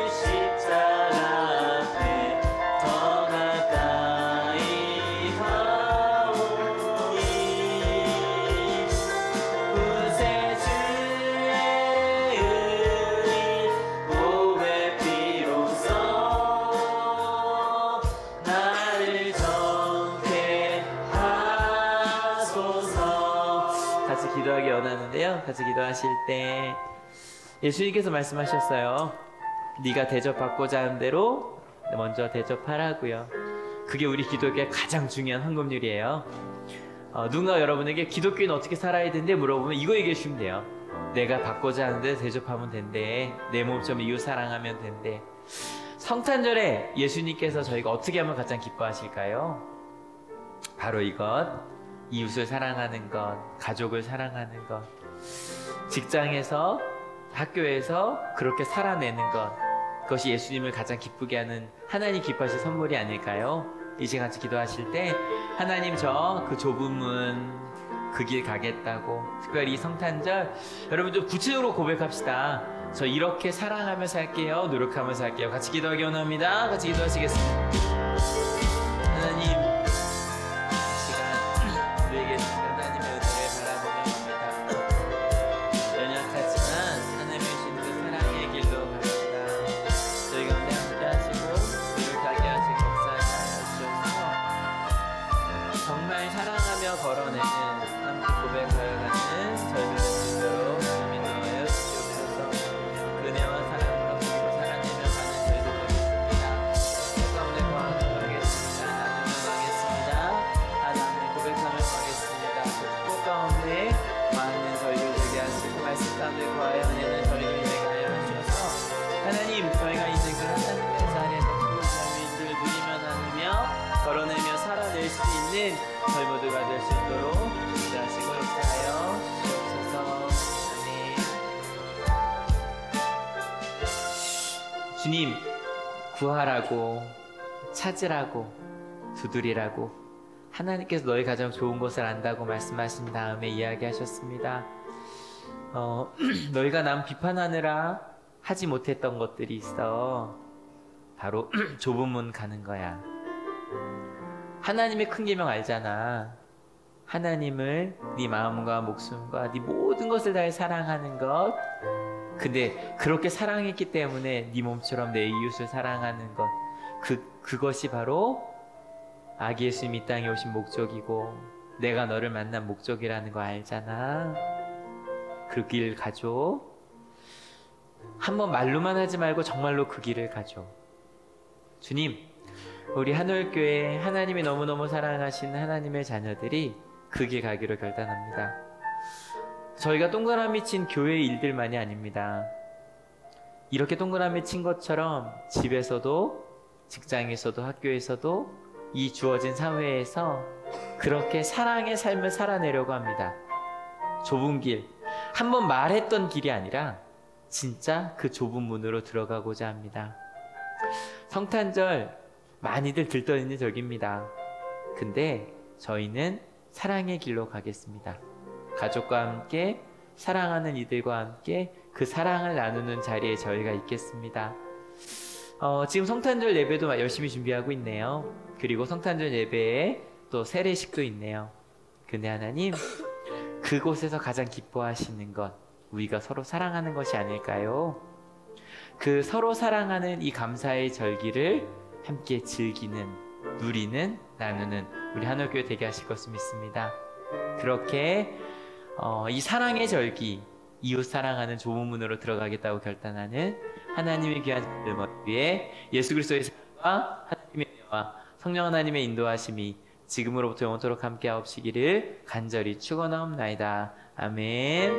십자가 앞에 더 가까이 가오니 그새 주의 은인 몸의 피로써 나를 정케 하소서. 같이 기도하기 원하는데요. 같이 기도하실 때 예수님께서 말씀하셨어요. 네가 대접받고자 하는 대로 먼저 대접하라고요. 그게 우리 기독교의 가장 중요한 헌금률이에요. 누군가 여러분에게 기독교인은 어떻게 살아야 되는데 물어보면 이거 얘기해 주시면 돼요. 내가 받고자 하는데 대접하면 된대. 내 몸처럼 이웃 사랑하면 된대. 성탄절에 예수님께서 저희가 어떻게 하면 가장 기뻐하실까요? 바로 이것. 이웃을 사랑하는 것, 가족을 사랑하는 것, 직장에서, 학교에서 그렇게 살아내는 것, 그것이 예수님을 가장 기쁘게 하는, 하나님 기뻐하실 선물이 아닐까요? 이 시간 같이 기도하실 때 하나님 저 그 좁은 문 그 길 가겠다고, 특별히 이 성탄절 여러분 좀 구체적으로 고백합시다. 저 이렇게 사랑하며 살게요, 노력하며 살게요. 같이 기도하기 원합니다. 같이 기도하시겠습니다. 하나님, 우리에게 하나님의 은혜를 바라보며 갑니다. 연약하지만 하나님의 주시는 그 사랑의 길로 갑니다. 저희 가운데 함께 하시고 우리를 가게 하시고 역사하여 주셔서 정말 사랑하며 걸어내는, 함께 고백하여 가는 저희들 될 수 있도록 주님 인도하여 주시옵소서. 은혜와 사랑으로 그리고 살아내며 가는 저희들 되겠습니다. 가운데 거하는 하겠습니다. 주님 구하라고, 찾으라고, 두드리라고 하나님께서 너희 가장 좋은 것을 안다고 말씀하신 다음에 이야기하셨습니다. 너희가 남 비판하느라 하지 못했던 것들이 있어. 바로 좁은 문 가는 거야. 하나님의 큰 계명 알잖아. 하나님을 네 마음과 목숨과 네 모든 것을 다해 사랑하는 것. 근데 그렇게 사랑했기 때문에 네 몸처럼 내 이웃을 사랑하는 것. 그것이 바로 아기 예수님 이 땅에 오신 목적이고 내가 너를 만난 목적이라는 거 알잖아. 그 길 가줘. 한번 말로만 하지 말고 정말로 그 길을 가줘. 주님, 우리 한올교회 하나님이 너무너무 사랑하시는 하나님의 자녀들이 그 길 가기로 결단합니다. 저희가 동그라미 친 교회의 일들만이 아닙니다. 이렇게 동그라미 친 것처럼 집에서도 직장에서도 학교에서도 이 주어진 사회에서 그렇게 사랑의 삶을 살아내려고 합니다. 좁은 길, 한번 말했던 길이 아니라 진짜 그 좁은 문으로 들어가고자 합니다. 성탄절 많이들 들떠있는 절기입니다. 근데 저희는 사랑의 길로 가겠습니다. 가족과 함께 사랑하는 이들과 함께 그 사랑을 나누는 자리에 저희가 있겠습니다. 지금 성탄절 예배도 열심히 준비하고 있네요. 그리고 성탄절 예배에 또 세례식도 있네요. 근데 하나님, 그곳에서 가장 기뻐하시는 것, 우리가 서로 사랑하는 것이 아닐까요? 그 서로 사랑하는 이 감사의 절기를 함께 즐기는, 누리는, 나누는 우리 한올교회 되게 하실 것을 믿습니다. 그렇게 이 사랑의 절기, 이웃 사랑하는 좁은 문으로 들어가겠다고 결단하는 하나님의 귀한 자들 위에 예수 그리스도의 사랑과 하나님의 은혜와 성령 하나님의 인도하심이 지금으로부터 영원토록 함께하옵시기를 간절히 축원하옵나이다. 아멘.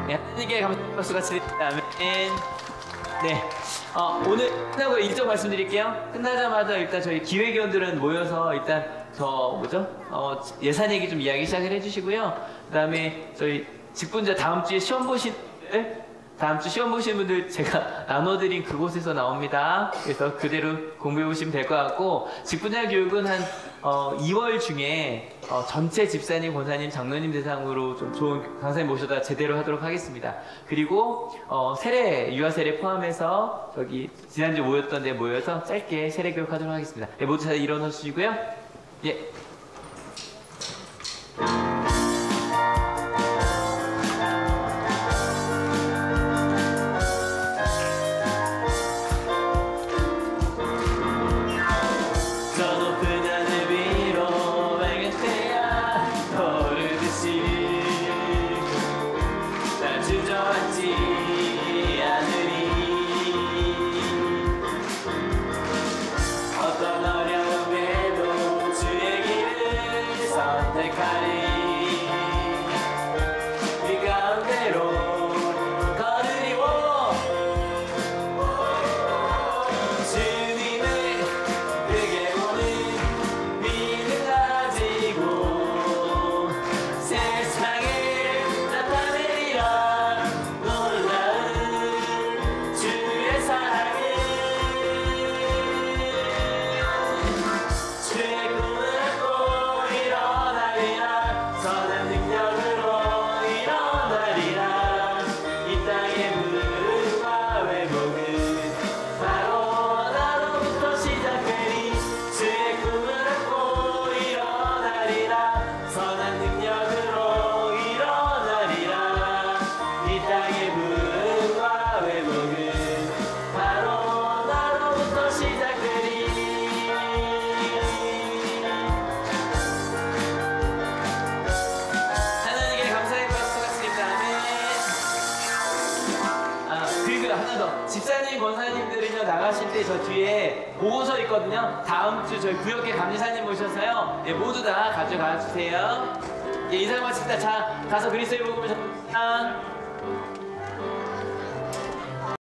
네, 하나님께 감사의 박수 같이 드립니다. 아멘. 네, 오늘 끝나고 일정 말씀드릴게요. 끝나자마자 일단 저희 기획위원들은 모여서 일단 예산 얘기 좀 이야기 시작을 해주시고요. 그 다음에 저희 직분자 다음 주에 시험 보신 분들 제가 나눠드린 그곳에서 나옵니다. 그래서 그대로 공부해 보시면 될 것 같고, 직분자 교육은 한 2월 중에 전체 집사님, 권사님, 장로님 대상으로 좀 좋은 강사님 모셔다 제대로 하도록 하겠습니다. 그리고 유아 세례 포함해서 저기 지난주 모였던 데 모여서 짧게 세례 교육하도록 하겠습니다. 네, 모두 다 일어나 주시고요. 예. 집사님, 권사님들은요, 나가실 때 저 뒤에 보고서 있거든요. 다음 주 저희 구역계 감리사님 모셔서요, 예, 모두 다 가져가 주세요. 예, 인사 마칩니다. 자, 가서 그리스도의 복음을 전합시다.